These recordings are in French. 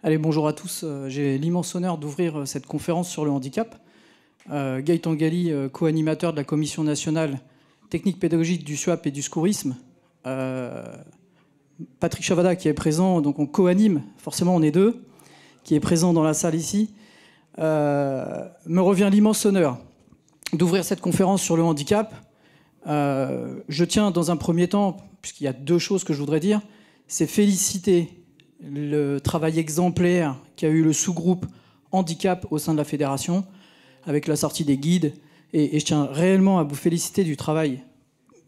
Allez, bonjour à tous. J'ai l'immense honneur d'ouvrir cette conférence sur le handicap. Gaëtan Galli, co-animateur de la Commission nationale technique pédagogique du SUAP et du secourisme. Patrick Chavada qui est présent, donc on co-anime, forcément on est deux, qui est présent dans la salle ici. Me revient l'immense honneur d'ouvrir cette conférence sur le handicap. Je tiens dans un premier temps, puisqu'il y a deux choses que je voudrais dire, c'est féliciter le travail exemplaire qu'a eu le sous-groupe handicap au sein de la fédération, avec la sortie des guides. Et je tiens réellement à vous féliciter du travail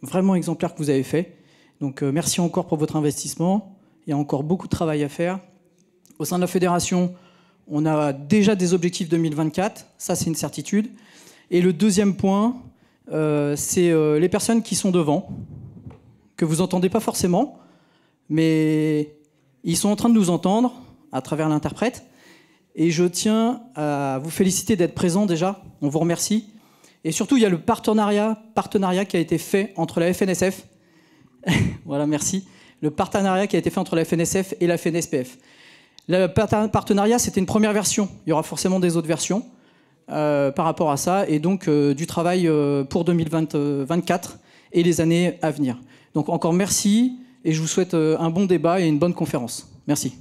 vraiment exemplaire que vous avez fait. Donc merci encore pour votre investissement. Il y a encore beaucoup de travail à faire. Au sein de la fédération, on a déjà des objectifs 2024. Ça, c'est une certitude. Et le deuxième point, c'est les personnes qui sont devant, que vous n'entendez pas forcément, mais ils sont en train de nous entendre à travers l'interprète. Et je tiens à vous féliciter d'être présents déjà. On vous remercie. Et surtout, il y a le partenariat qui a été fait entre la FNSF. Voilà, merci. Le partenariat qui a été fait entre la FNSF et la FNSPF. Le partenariat, c'était une première version. Il y aura forcément des autres versions par rapport à ça. Et donc, du travail pour 2024 et les années à venir. Donc, encore merci. Et je vous souhaite un bon débat et une bonne conférence. Merci.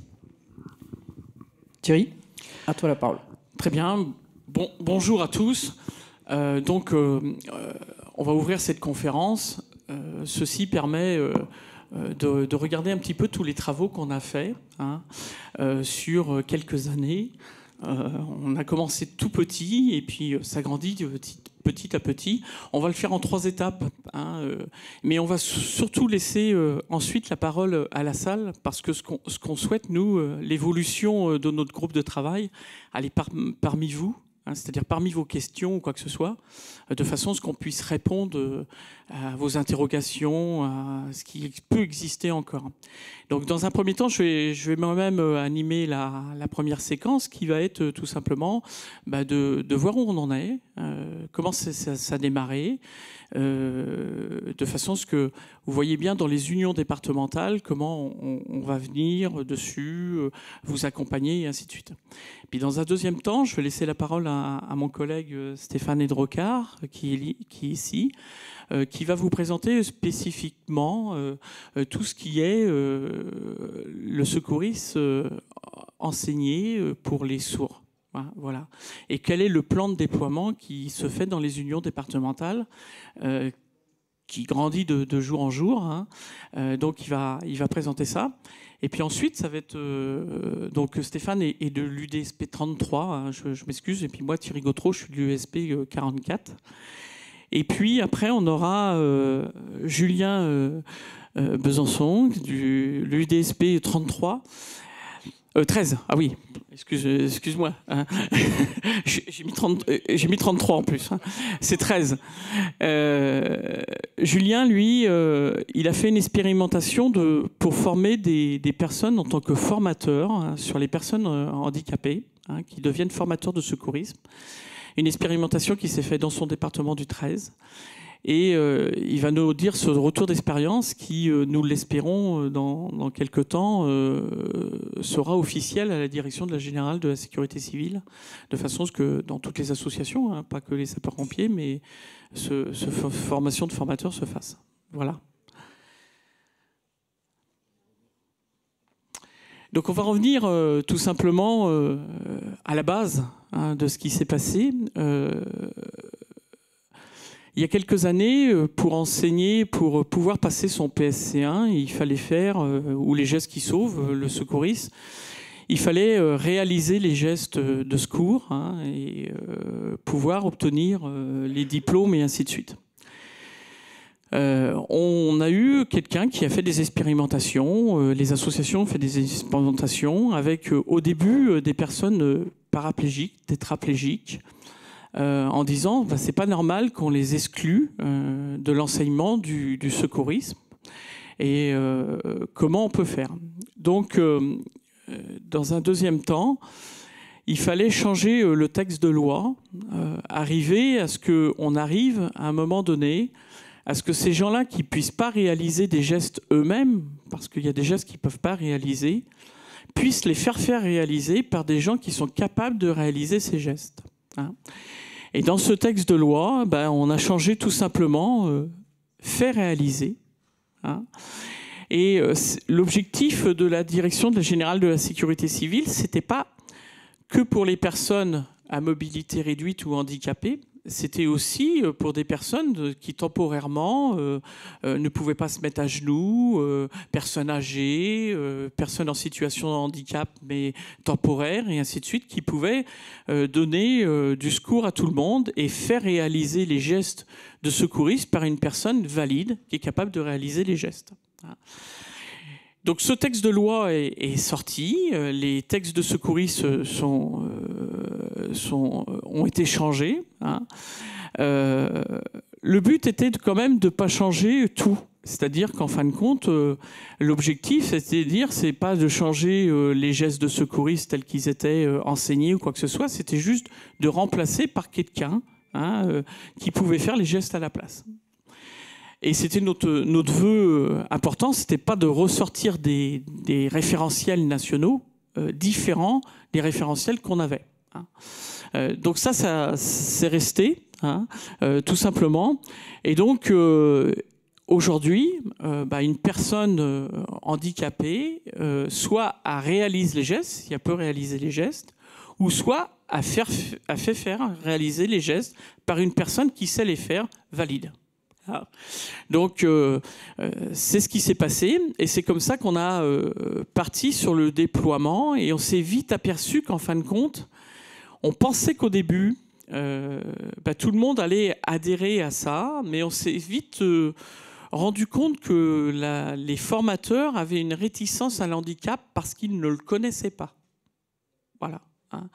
Thierry, à toi la parole. Très bien. Bonjour à tous. On va ouvrir cette conférence. Ceci permet de regarder un petit peu tous les travaux qu'on a faits sur quelques années. On a commencé tout petit et puis ça grandit petit à petit. On va le faire en 3 étapes, mais on va surtout laisser ensuite la parole à la salle parce que ce qu'on souhaite, nous, l'évolution de notre groupe de travail, elle est parmi vous. C'est-à-dire parmi vos questions ou quoi que ce soit, de façon à ce qu'on puisse répondre à vos interrogations, à ce qui peut exister encore. Donc dans un premier temps, je vais moi-même animer la première séquence qui va être tout simplement de voir où on en est, comment ça a démarré, de façon à ce que vous voyez bien dans les unions départementales comment on va venir dessus, vous accompagner et ainsi de suite. Puis dans un deuxième temps, je vais laisser la parole à mon collègue Stéphane Edrocard, qui est ici, qui va vous présenter spécifiquement tout ce qui est le secourisme enseigné pour les sourds. Voilà. Et quel est le plan de déploiement qui se fait dans les unions départementales qui grandit de jour en jour. Donc il va présenter ça. Et puis ensuite, ça va être... donc Stéphane est de l'UDSP 33, je m'excuse. Et puis moi, Thierry Gautreau, je suis de l'USP 44. Et puis après, on aura Julien Besançon, de l'UDSP 33. 13, ah oui, excuse-moi. J'ai mis 33 en plus. C'est 13. Julien, lui, il a fait une expérimentation pour former des personnes en tant que formateurs sur les personnes handicapées, qui deviennent formateurs de secourisme. Une expérimentation qui s'est faite dans son département du 13. Et il va nous dire ce retour d'expérience qui, nous l'espérons, dans quelques temps, sera officiel à la direction de la Générale de la Sécurité civile, de façon à ce que dans toutes les associations, pas que les sapeurs-pompiers, mais cette formation de formateurs se fasse. Voilà. Donc on va revenir tout simplement à la base de ce qui s'est passé. Il y a quelques années, pour enseigner, pour pouvoir passer son PSC1, il fallait faire, ou les gestes qui sauvent, le secourisme, il fallait réaliser les gestes de secours et pouvoir obtenir les diplômes et ainsi de suite. On a eu quelqu'un qui a fait des expérimentations, les associations ont fait des expérimentations avec au début des personnes paraplégiques, tétraplégiques, en disant c'est pas normal qu'on les exclue de l'enseignement du secourisme et comment on peut faire. Donc dans un deuxième temps, il fallait changer le texte de loi, arriver à ce qu'on arrive à un moment donné à ce que ces gens-là qui ne puissent pas réaliser des gestes eux-mêmes, parce qu'il y a des gestes qu'ils ne peuvent pas réaliser, puisse les faire réaliser par des gens qui sont capables de réaliser ces gestes. Hein. Et dans ce texte de loi, on a changé tout simplement fait réaliser. Hein. Et l'objectif de la Direction générale de la sécurité civile, c'était pas que pour les personnes à mobilité réduite ou handicapées, c'était aussi pour des personnes qui temporairement ne pouvaient pas se mettre à genoux, personnes âgées, personnes en situation de handicap mais temporaire et ainsi de suite, qui pouvaient donner du secours à tout le monde et faire réaliser les gestes de secourisme par une personne valide qui est capable de réaliser les gestes. Donc ce texte de loi est sorti, les textes de secourisme ont été changés. Hein. Le but était quand même de ne pas changer tout. C'est-à-dire qu'en fin de compte, l'objectif, c'était de dire, c'est pas de changer les gestes de secourisme tels qu'ils étaient enseignés ou quoi que ce soit, c'était juste de remplacer par quelqu'un qui pouvait faire les gestes à la place. Et c'était notre vœu important, c'était pas de ressortir des référentiels nationaux différents des référentiels qu'on avait. Hein. Donc ça c'est resté, hein, tout simplement. Et donc aujourd'hui, une personne handicapée, soit réalise les gestes, si elle peut réaliser les gestes, ou soit a fait faire réaliser les gestes par une personne qui sait les faire valide. Donc c'est ce qui s'est passé et c'est comme ça qu'on a parti sur le déploiement et on s'est vite aperçu qu'en fin de compte, on pensait qu'au début, tout le monde allait adhérer à ça, mais on s'est vite rendu compte que les formateurs avaient une réticence à l'handicap parce qu'ils ne le connaissaient pas. Voilà. Hein.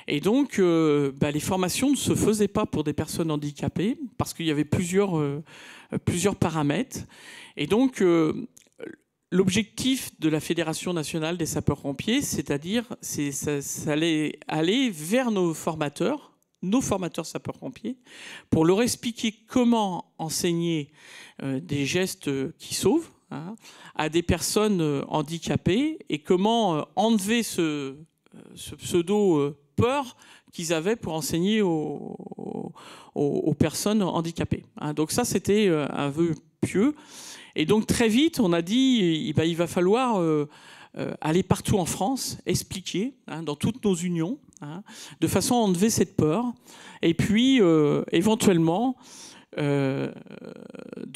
Et donc, les formations ne se faisaient pas pour des personnes handicapées parce qu'il y avait plusieurs paramètres. Et donc, l'objectif de la Fédération nationale des sapeurs-pompiers, c'est-à-dire, ça allait aller vers nos formateurs sapeurs-pompiers, pour leur expliquer comment enseigner des gestes qui sauvent, hein, à des personnes handicapées et comment enlever ce pseudo peur qu'ils avaient pour enseigner aux personnes handicapées. Hein, donc ça, c'était un vœu pieux. Et donc très vite, on a dit il va falloir aller partout en France, expliquer, hein, dans toutes nos unions, hein, de façon à enlever cette peur. Et puis, éventuellement, de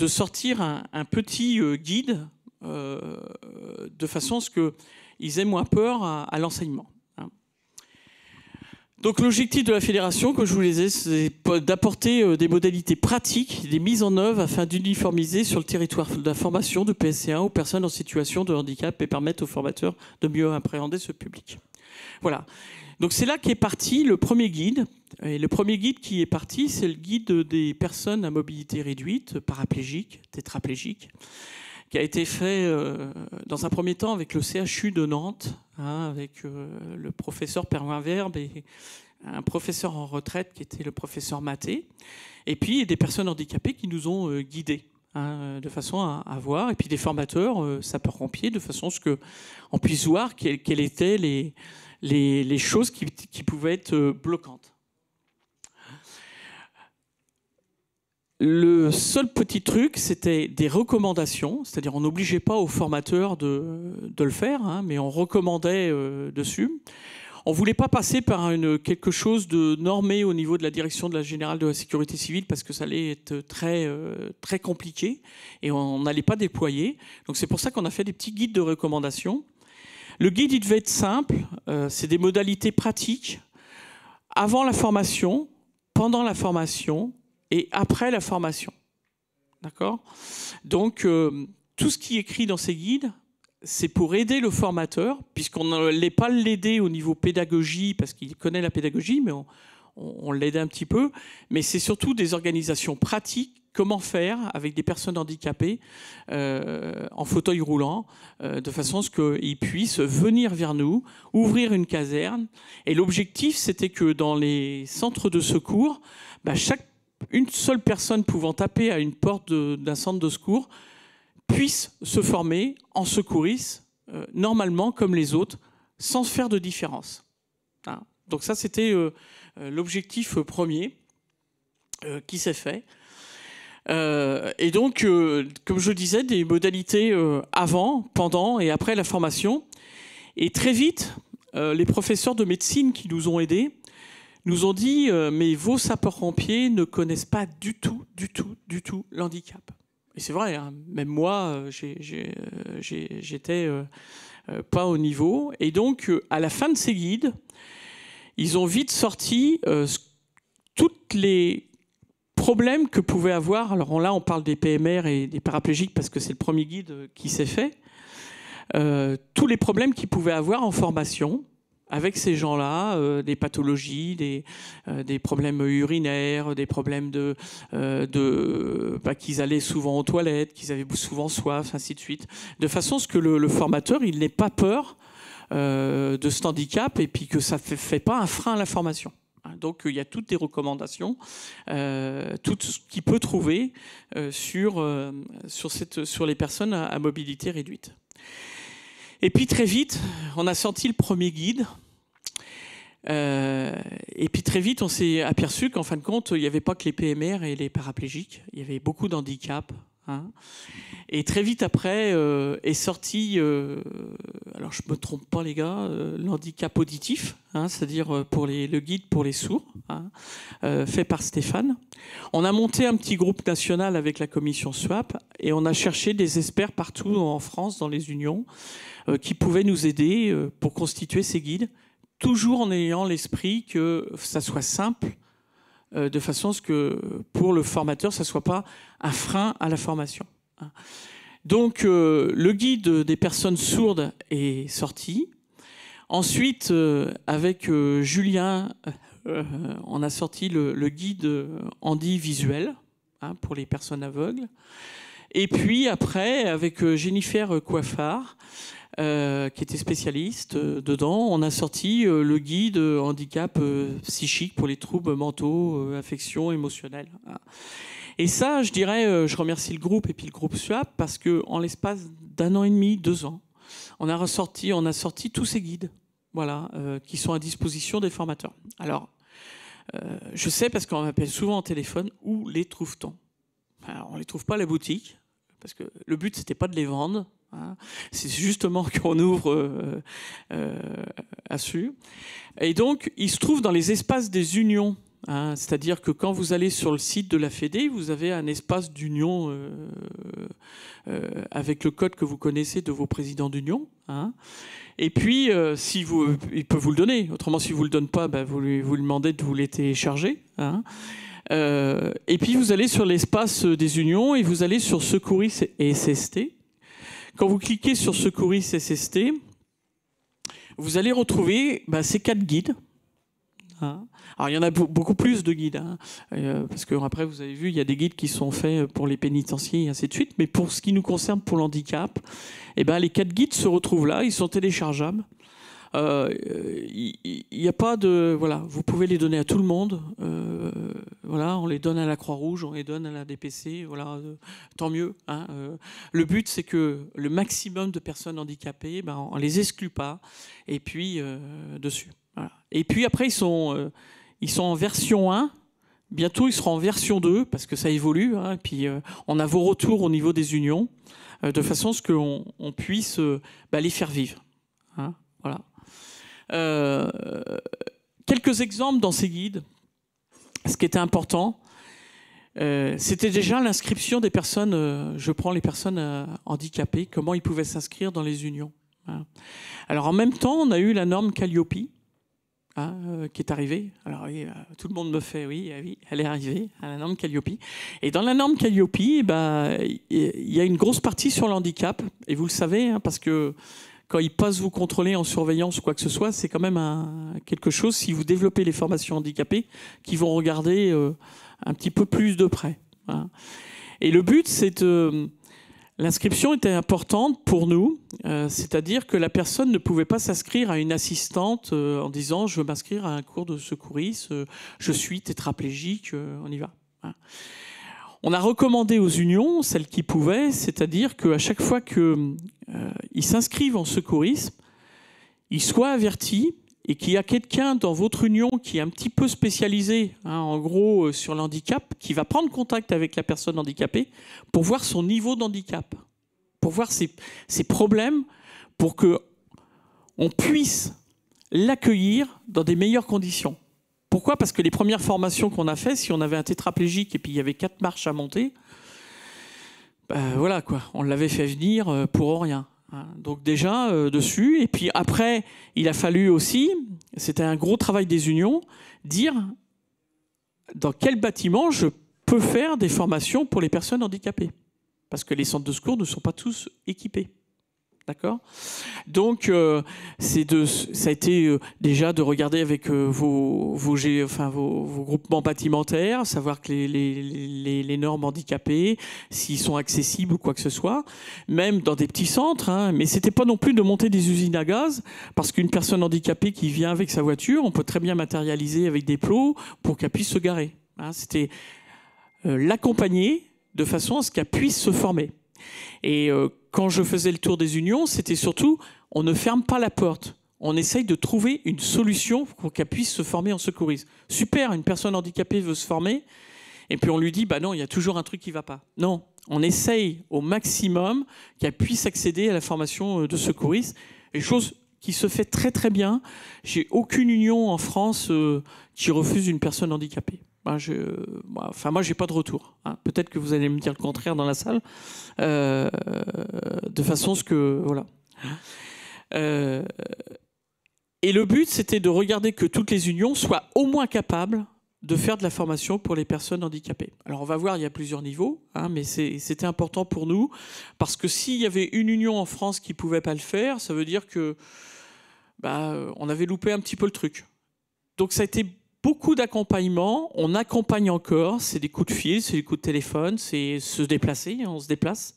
sortir un petit guide de façon à ce qu'ils aient moins peur à l'enseignement. Donc l'objectif de la fédération, comme je vous le disais, c'est d'apporter des modalités pratiques, des mises en œuvre afin d'uniformiser sur le territoire de la formation de PSC1 aux personnes en situation de handicap et permettre aux formateurs de mieux appréhender ce public. Voilà. Donc c'est là qu'est parti le premier guide. Et le premier guide qui est parti, c'est le guide des personnes à mobilité réduite, paraplégiques, tétraplégiques, qui a été fait dans un premier temps avec le CHU de Nantes, hein, avec le professeur Perrin Verbe et un professeur en retraite qui était le professeur Maté, et puis des personnes handicapées qui nous ont guidés, hein, de façon à voir, et puis des formateurs sapeurs-pompiers, de façon à ce qu'on puisse voir quelles étaient les choses qui pouvaient être bloquantes. Le seul petit truc, c'était des recommandations, c'est-à-dire on n'obligeait pas aux formateurs de le faire, hein, mais on recommandait dessus. On ne voulait pas passer par quelque chose de normé au niveau de la Direction générale de la sécurité civile parce que ça allait être très, très compliqué et on n'allait pas déployer. Donc c'est pour ça qu'on a fait des petits guides de recommandations. Le guide, il devait être simple, c'est des modalités pratiques avant la formation, pendant la formation et après la formation. D'accord ? Donc, tout ce qui est écrit dans ces guides, c'est pour aider le formateur, puisqu'on n'allait pas l'aider au niveau pédagogie, parce qu'il connaît la pédagogie, mais on l'aidait un petit peu. Mais c'est surtout des organisations pratiques, comment faire avec des personnes handicapées en fauteuil roulant, de façon à ce qu'ils puissent venir vers nous, ouvrir une caserne. Et l'objectif, c'était que dans les centres de secours, une seule personne pouvant taper à une porte d'un centre de secours puisse se former en secouriste, normalement comme les autres, sans faire de différence. Hein. Donc ça, c'était l'objectif premier qui s'est fait. Et donc, comme je le disais, des modalités avant, pendant et après la formation. Et très vite, les professeurs de médecine qui nous ont aidés nous ont dit mais vos sapeurs-pompiers ne connaissent pas du tout l'handicap. Et c'est vrai, hein, même moi, j'étais pas au niveau. Et donc, à la fin de ces guides, ils ont vite sorti toutes les problèmes que pouvaient avoir. Alors là, on parle des PMR et des paraplégiques parce que c'est le premier guide qui s'est fait. Tous les problèmes qu'ils pouvaient avoir en formation avec ces gens-là, des pathologies, des problèmes urinaires, des problèmes qu'ils allaient souvent aux toilettes, qu'ils avaient souvent soif, ainsi de suite. De façon à ce que le formateur, il n'ait pas peur de ce handicap et puis que ça ne fait pas un frein à la formation. Donc il y a toutes des recommandations, tout ce qu'il peut trouver sur les personnes à mobilité réduite. Et puis très vite, on a sorti le premier guide. Et puis très vite, on s'est aperçu qu'en fin de compte, il n'y avait pas que les PMR et les paraplégiques. Il y avait beaucoup d'handicaps. Hein. Et très vite après est sorti, alors je me trompe pas les gars, l'handicap auditif, hein, c'est-à-dire le guide pour les sourds, hein, fait par Stéphane. On a monté un petit groupe national avec la commission SWAP et on a cherché des experts partout en France, dans les unions, qui pouvaient nous aider pour constituer ces guides, toujours en ayant l'esprit que ça soit simple, de façon à ce que pour le formateur, ça ne soit pas un frein à la formation. Donc le guide des personnes sourdes est sorti. Ensuite, avec Julien, on a sorti le guide handi visuel, hein, pour les personnes aveugles. Et puis après, avec Jennifer Coiffard, qui était spécialiste dedans, on a sorti le guide handicap psychique pour les troubles mentaux, affections émotionnelles. Et ça, je dirais, je remercie le groupe et puis le groupe SWAP parce qu'en l'espace d'1 an et demi, 2 ans, on a sorti tous ces guides, voilà, qui sont à disposition des formateurs. Alors, je sais parce qu'on m'appelle souvent au téléphone, où les trouve-t-on? Alors, on ne les trouve pas à la boutique, parce que le but, c'était pas de les vendre. Hein. C'est justement qu'on ouvre à su. Et donc, ils se trouvent dans les espaces des unions. Hein, c'est-à-dire que quand vous allez sur le site de la Fédé, vous avez un espace d'union avec le code que vous connaissez de vos présidents d'union. Hein. Et puis, il peut vous le donner. Autrement, si vous ne le donne pas, vous lui demandez de vous les télécharger. Hein. Et puis, vous allez sur l'espace des unions et vous allez sur Secouris et SST. Quand vous cliquez sur Secouris SST, vous allez retrouver ces 4 guides. Hein. Alors, il y en a beaucoup plus de guides, hein, parce qu'après, vous avez vu, il y a des guides qui sont faits pour les pénitenciers et ainsi de suite. Mais pour ce qui nous concerne, pour l'handicap, les 4 guides se retrouvent là, ils sont téléchargeables. Il n'y a pas de... Voilà, vous pouvez les donner à tout le monde. Voilà, on les donne à la Croix-Rouge, on les donne à la DPC. Voilà, tant mieux. Hein, le but, c'est que le maximum de personnes handicapées, on ne les exclut pas. Et puis, dessus. Voilà. Et puis après, ils sont en version 1. Bientôt, ils seront en version 2, parce que ça évolue. Hein, et puis, on a vos retours au niveau des unions, de façon à ce qu'on puisse les faire vivre. Hein, voilà. Quelques exemples dans ces guides. Ce qui était important, c'était déjà l'inscription des personnes, je prends les personnes handicapées, comment ils pouvaient s'inscrire dans les unions. Hein. Alors en même temps, on a eu la norme Calliope, hein, qui est arrivée. Alors oui, tout le monde me fait oui, elle est arrivée, la norme Calliope. Et dans la norme Calliope, il y a une grosse partie sur le handicap, et vous le savez, hein, parce que quand ils passent vous contrôler en surveillance ou quoi que ce soit, c'est quand même quelque chose, si vous développez les formations handicapées, qui vont regarder un petit peu plus de près. Hein. Et le but, c'est l'inscription était importante pour nous, c'est-à-dire que la personne ne pouvait pas s'inscrire à une assistante en disant « je veux m'inscrire à un cours de secourisme, je suis tétraplégique, on y va hein. ». On a recommandé aux unions, celles qui pouvaient, c'est-à-dire qu'à chaque fois qu'ils s'inscrivent en secourisme, il soit averti et qu'il y a quelqu'un dans votre union qui est un petit peu spécialisé, hein, en gros, sur l'handicap, qui va prendre contact avec la personne handicapée pour voir son niveau d'handicap, pour voir ses problèmes, pour qu'on puisse l'accueillir dans des meilleures conditions. Pourquoi? Parce que les premières formations qu'on a faites, si on avait un tétraplégique et puis il y avait 4 marches à monter, ben voilà quoi, on l'avait fait venir pour rien. Donc déjà dessus, et puis après, il a fallu aussi, c'était un gros travail des unions, dire dans quel bâtiment je peux faire des formations pour les personnes handicapées. Parce que les centres de secours ne sont pas tous équipés. D'accord? Donc, ça a été déjà de regarder avec vos groupements bâtimentaires, savoir que les normes handicapées, s'ils sont accessibles ou quoi que ce soit, même dans des petits centres, hein, mais c'était pas non plus de monter des usines à gaz, parce qu'une personne handicapée qui vient avec sa voiture, on peut très bien matérialiser avec des plots pour qu'elle puisse se garer. Hein, c'était l'accompagner de façon à ce qu'elle puisse se former. Et quand je faisais le tour des unions, c'était surtout, on ne ferme pas la porte. On essaye de trouver une solution pour qu'elle puisse se former en secourisme. Super, une personne handicapée veut se former, et puis on lui dit, bah non, il y a toujours un truc qui ne va pas. Non, on essaye au maximum qu'elle puisse accéder à la formation de secouriste, et chose qui se fait très très bien. J'ai aucune union en France qui refuse une personne handicapée. Moi, j'ai pas de retour. Hein. Peut-être que vous allez me dire le contraire dans la salle, de façon à ce que voilà. Et le but, c'était de regarder que toutes les unions soient au moins capables de faire de la formation pour les personnes handicapées. Alors, on va voir, il y a plusieurs niveaux, hein, mais c'était important pour nous parce que s'il y avait une union en France qui pouvait pas le faire, ça veut dire que on avait loupé un petit peu le truc. Donc, ça a été beaucoup d'accompagnement, on accompagne encore, c'est des coups de fil, c'est des coups de téléphone, c'est se déplacer, on se déplace,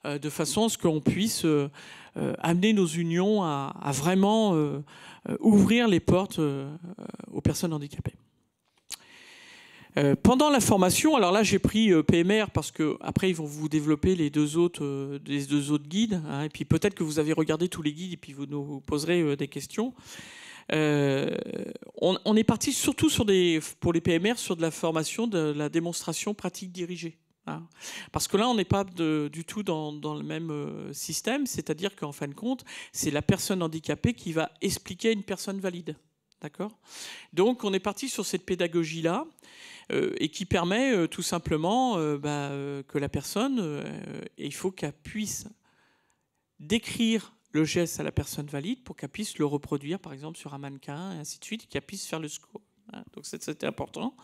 de façon à ce qu'on puisse amener nos unions à vraiment ouvrir les portes aux personnes handicapées. Pendant la formation, alors là j'ai pris PMR parce que après ils vont vous développer les deux autres guides, hein, et puis peut-être que vous avez regardé tous les guides et puis vous nous poserez des questions. On est parti surtout pour les PMR sur de la formation de la démonstration pratique dirigée. Hein. Parce que là, on n'est pas du tout dans le même système, c'est-à-dire qu'en fin de compte, c'est la personne handicapée qui va expliquer à une personne valide. D'accord ? Donc, on est parti sur cette pédagogie-là et qui permet tout simplement que la personne, il faut qu'elle puisse décrire le geste à la personne valide pour qu'elle puisse le reproduire, par exemple, sur un mannequin, et ainsi de suite, et qu'elle puisse faire le secours. Donc c'était important.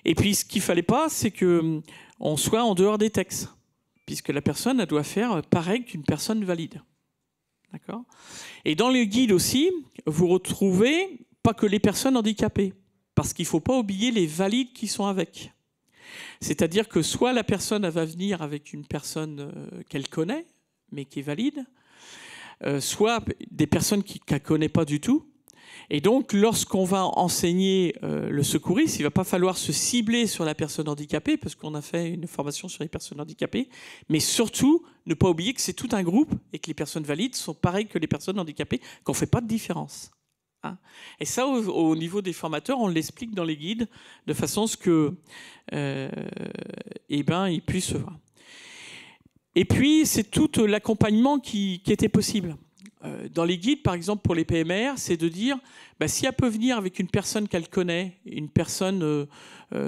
Et puis ce qu'il ne fallait pas, c'est qu'on soit en dehors des textes, puisque la personne, elle doit faire pareil qu'une personne valide. D'accord ? Et dans les guides aussi, vous retrouvez pas que les personnes handicapées, parce qu'il ne faut pas oublier les valides qui sont avec. C'est-à-dire que soit la personne elle va venir avec une personne qu'elle connaît, mais qui est valide, soit des personnes qu'elle ne connaît pas du tout. Et donc, lorsqu'on va enseigner le secourisme, il ne va pas falloir se cibler sur la personne handicapée, parce qu'on a fait une formation sur les personnes handicapées, mais surtout, ne pas oublier que c'est tout un groupe et que les personnes valides sont pareilles que les personnes handicapées, qu'on ne fait pas de différence. Hein. Et ça, au niveau des formateurs, on l'explique dans les guides, de façon à ce que, ils puissent voir. Et puis, c'est tout l'accompagnement qui était possible. Dans les guides, par exemple, pour les PMR, c'est de dire, si elle peut venir avec une personne qu'elle connaît, une personne,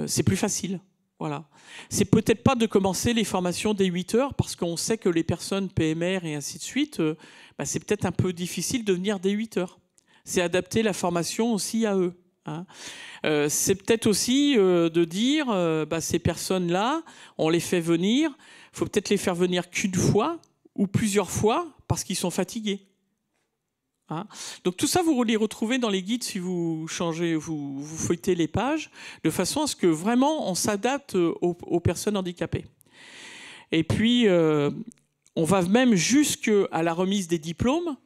c'est plus facile. Voilà. C'est peut-être pas de commencer les formations dès 8 heures, parce qu'on sait que les personnes PMR et ainsi de suite, c'est peut-être un peu difficile de venir dès 8 heures. C'est adapter la formation aussi à eux. Hein. C'est peut-être aussi de dire, ces personnes-là, on les fait venir, il faut peut-être les faire venir qu'une fois ou plusieurs fois parce qu'ils sont fatigués. Hein. Donc tout ça, vous les retrouvez dans les guides si vous changez, vous feuilletez les pages, de façon à ce que vraiment on s'adapte aux personnes handicapées. Et puis, on va même jusqu'à la remise des diplômes.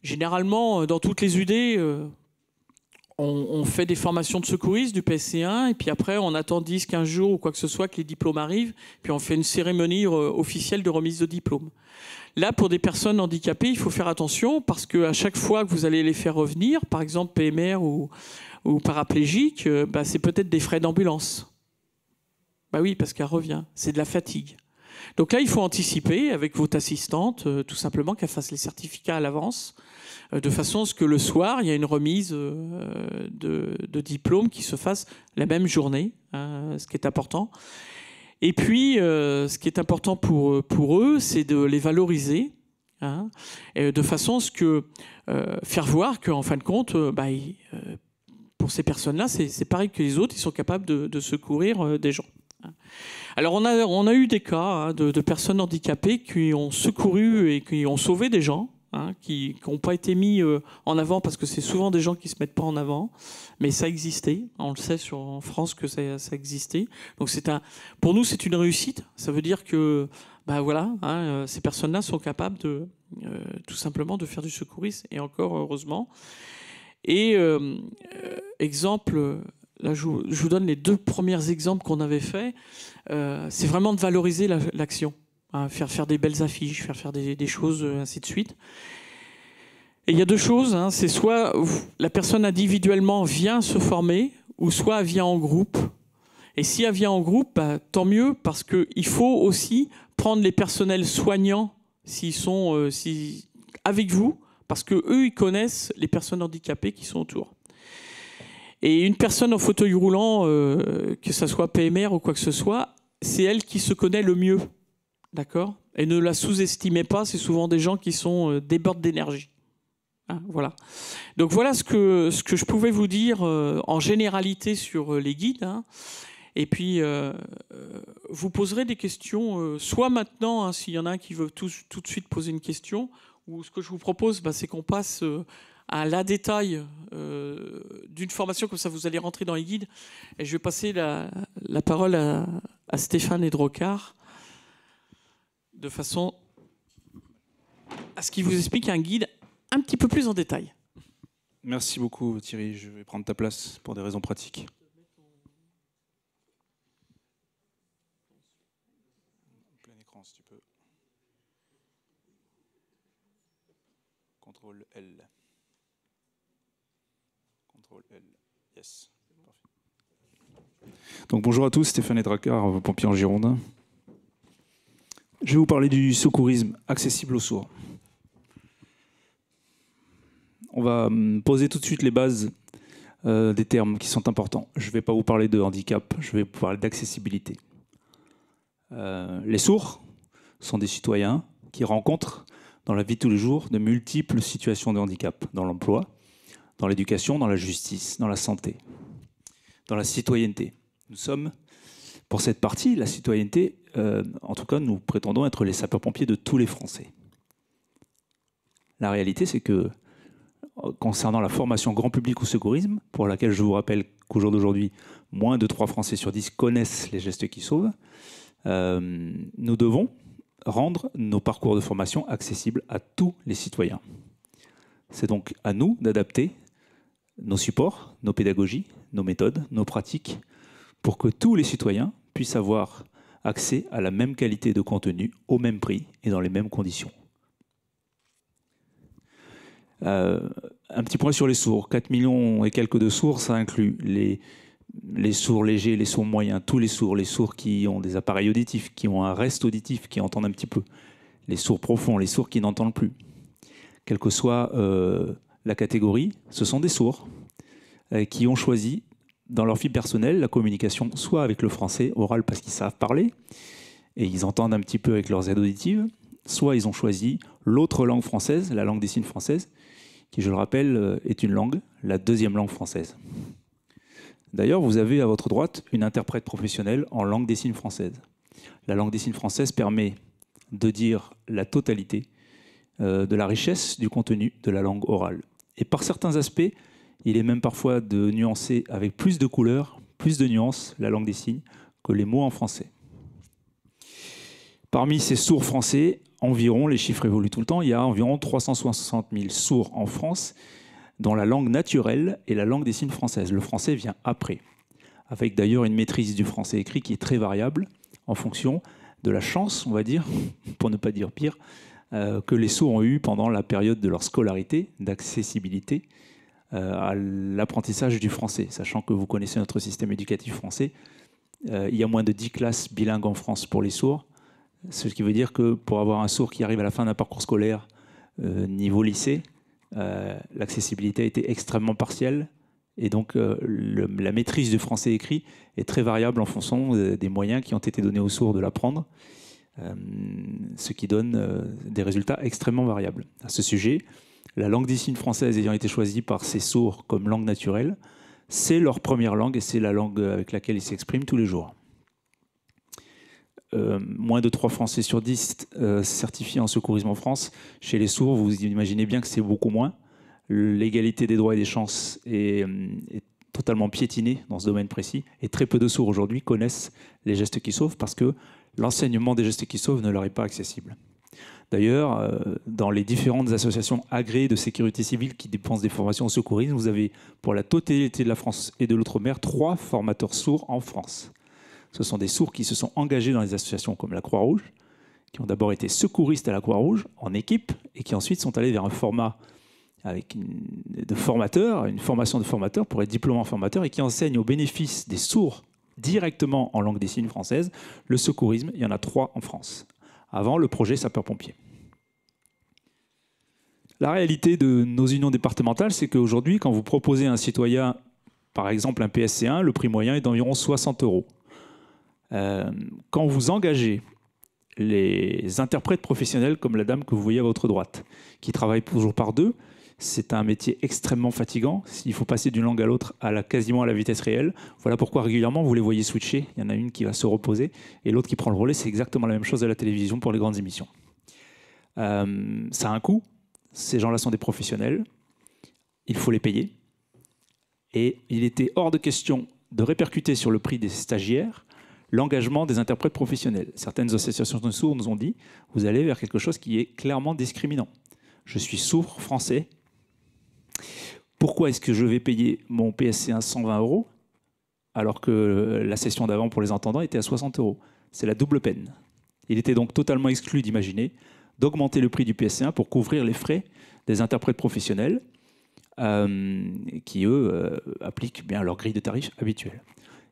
Généralement, dans toutes les UD, on fait des formations de secouristes du PSC1 et puis après on attend 10-15 jours ou quoi que ce soit que les diplômes arrivent, puis on fait une cérémonie officielle de remise de diplôme. Là, pour des personnes handicapées, il faut faire attention parce qu'à chaque fois que vous allez les faire revenir, par exemple PMR ou paraplégique, c'est peut-être des frais d'ambulance. Bah oui, parce qu'elle revient, c'est de la fatigue. Donc là, il faut anticiper avec votre assistante, tout simplement, qu'elle fasse les certificats à l'avance, de façon à ce que le soir, il y a une remise de diplôme qui se fasse la même journée, hein, ce qui est important. Et puis, ce qui est important pour eux, c'est de les valoriser, hein, de façon à ce que faire voir qu'en fin de compte, pour ces personnes-là, c'est pareil que les autres, ils sont capables de secourir des gens. Alors on a eu des cas de personnes handicapées qui ont secouru et qui ont sauvé des gens, hein, qui n'ont pas été mis en avant parce que c'est souvent des gens qui ne se mettent pas en avant, mais ça existait, on le sait en France que ça existait. Donc pour nous c'est une réussite, ça veut dire que ces personnes-là sont capables tout simplement de faire du secourisme, et encore heureusement. Et exemple... Là, je vous donne les 2 premiers exemples qu'on avait faits. C'est vraiment de valoriser l'action, hein, faire des belles affiches, faire des choses, ainsi de suite. Et il y a 2 choses. Hein, c'est soit la personne individuellement vient se former, ou soit elle vient en groupe. Et si elle vient en groupe, tant mieux, parce qu'il faut aussi prendre les personnels soignants s'ils sont avec vous, parce qu'eux, ils connaissent les personnes handicapées qui sont autour. Et une personne en fauteuil roulant, que ce soit PMR ou quoi que ce soit, c'est elle qui se connaît le mieux. D'accord ? Et ne la sous-estimez pas, c'est souvent des gens qui sont débordés d'énergie. Hein, voilà. Donc voilà ce que je pouvais vous dire en généralité sur les guides. Hein. Et puis, vous poserez des questions, soit maintenant, hein, s'il y en a un qui veut tout de suite poser une question, ou ce que je vous propose, c'est qu'on passe... à la détail d'une formation, comme ça vous allez rentrer dans les guides. Et je vais passer la parole à Stéphane Edrocard, de façon à ce qu'il vous explique un guide un petit peu plus en détail. Merci beaucoup Thierry, je vais prendre ta place pour des raisons pratiques. Plein écran si tu peux. CTRL L. L. Yes. Donc bonjour à tous, Stéphane Edrocard, pompier en Gironde. Je vais vous parler du secourisme accessible aux sourds. On va poser tout de suite les bases des termes qui sont importants. Je ne vais pas vous parler de handicap, je vais vous parler d'accessibilité. Les sourds sont des citoyens qui rencontrent dans la vie de tous les jours de multiples situations de handicap, dans l'emploi, dans l'éducation, dans la justice, dans la santé, dans la citoyenneté. Nous sommes, pour cette partie, la citoyenneté, en tout cas, nous prétendons être les sapeurs-pompiers de tous les Français. La réalité, c'est que, concernant la formation grand public au secourisme, pour laquelle je vous rappelle qu'au jour d'aujourd'hui, moins de 3 Français sur 10 connaissent les gestes qui sauvent, nous devons rendre nos parcours de formation accessibles à tous les citoyens. C'est donc à nous d'adapter nos supports, nos pédagogies, nos méthodes, nos pratiques, pour que tous les citoyens puissent avoir accès à la même qualité de contenu, au même prix et dans les mêmes conditions. Un petit point sur les sourds. 4 millions et quelques de sourds, ça inclut les sourds légers, les sourds moyens, tous les sourds qui ont des appareils auditifs, qui ont un reste auditif, qui entendent un petit peu, les sourds profonds, les sourds qui n'entendent plus. Quelle que soit la catégorie, ce sont des sourds qui ont choisi dans leur vie personnelle la communication soit avec le français oral parce qu'ils savent parler et ils entendent un petit peu avec leurs aides auditives, soit ils ont choisi l'autre langue française, la langue des signes française, qui, je le rappelle, est une langue, la 2e langue française. D'ailleurs, vous avez à votre droite une interprète professionnelle en langue des signes française. La langue des signes française permet de dire la totalité de la richesse du contenu de la langue orale. Et par certains aspects, il est même parfois de nuancer avec plus de couleurs, plus de nuances, la langue des signes, que les mots en français. Parmi ces sourds français, environ, les chiffres évoluent tout le temps, il y a environ 360 000 sourds en France, dont la langue naturelle est la langue des signes française. Le français vient après, avec d'ailleurs une maîtrise du français écrit qui est très variable en fonction de la chance, on va dire, pour ne pas dire pire, que les sourds ont eu pendant la période de leur scolarité, d'accessibilité à l'apprentissage du français. Sachant que vous connaissez notre système éducatif français, il y a moins de 10 classes bilingues en France pour les sourds, ce qui veut dire que pour avoir un sourd qui arrive à la fin d'un parcours scolaire niveau lycée, l'accessibilité a été extrêmement partielle. Et donc, la maîtrise du français écrit est très variable en fonction des moyens qui ont été donnés aux sourds de l'apprendre, ce qui donne des résultats extrêmement variables. À ce sujet, la langue des signes française ayant été choisie par ces sourds comme langue naturelle, c'est leur première langue et c'est la langue avec laquelle ils s'expriment tous les jours. Moins de 3 Français sur 10 certifiés en secourisme en France. Chez les sourds, vous imaginez bien que c'est beaucoup moins. L'égalité des droits et des chances est totalement piétinée dans ce domaine précis. Et très peu de sourds aujourd'hui connaissent les gestes qui sauvent parce que l'enseignement des gestes qui sauvent ne leur est pas accessible. D'ailleurs, dans les différentes associations agréées de sécurité civile qui dépensent des formations au secourisme, vous avez pour la totalité de la France et de l'outre-mer 3 formateurs sourds en France. Ce sont des sourds qui se sont engagés dans les associations comme la Croix-Rouge, qui ont d'abord été secouristes à la Croix-Rouge en équipe et qui ensuite sont allés vers un format avec une formation de formateurs pour être diplômant formateur et qui enseignent au bénéfice des sourds directement en langue des signes française le secourisme. Il y en a 3 en France. Avant le projet sapeur-pompier. La réalité de nos unions départementales, c'est qu'aujourd'hui, quand vous proposez à un citoyen, par exemple un PSC1, le prix moyen est d'environ 60 €. Quand vous engagez les interprètes professionnels, comme la dame que vous voyez à votre droite, qui travaillent toujours par 2, c'est un métier extrêmement fatigant. Il faut passer d'une langue à l'autre quasiment à la vitesse réelle. Voilà pourquoi régulièrement vous les voyez switcher. Il y en a une qui va se reposer et l'autre qui prend le relais. C'est exactement la même chose à la télévision pour les grandes émissions. Ça a un coût. Ces gens-là sont des professionnels. Il faut les payer. Et il était hors de question de répercuter sur le prix des stagiaires l'engagement des interprètes professionnels. Certaines associations de sourds nous ont dit « vous allez vers quelque chose qui est clairement discriminant. Je suis sourd français. Pourquoi est-ce que je vais payer mon PSC1 120 € alors que la session d'avant pour les entendants était à 60 €? C'est la double peine. Il était donc totalement exclu d'imaginer d'augmenter le prix du PSC1 pour couvrir les frais des interprètes professionnels qui, eux, appliquent bien leur grille de tarifs habituelle.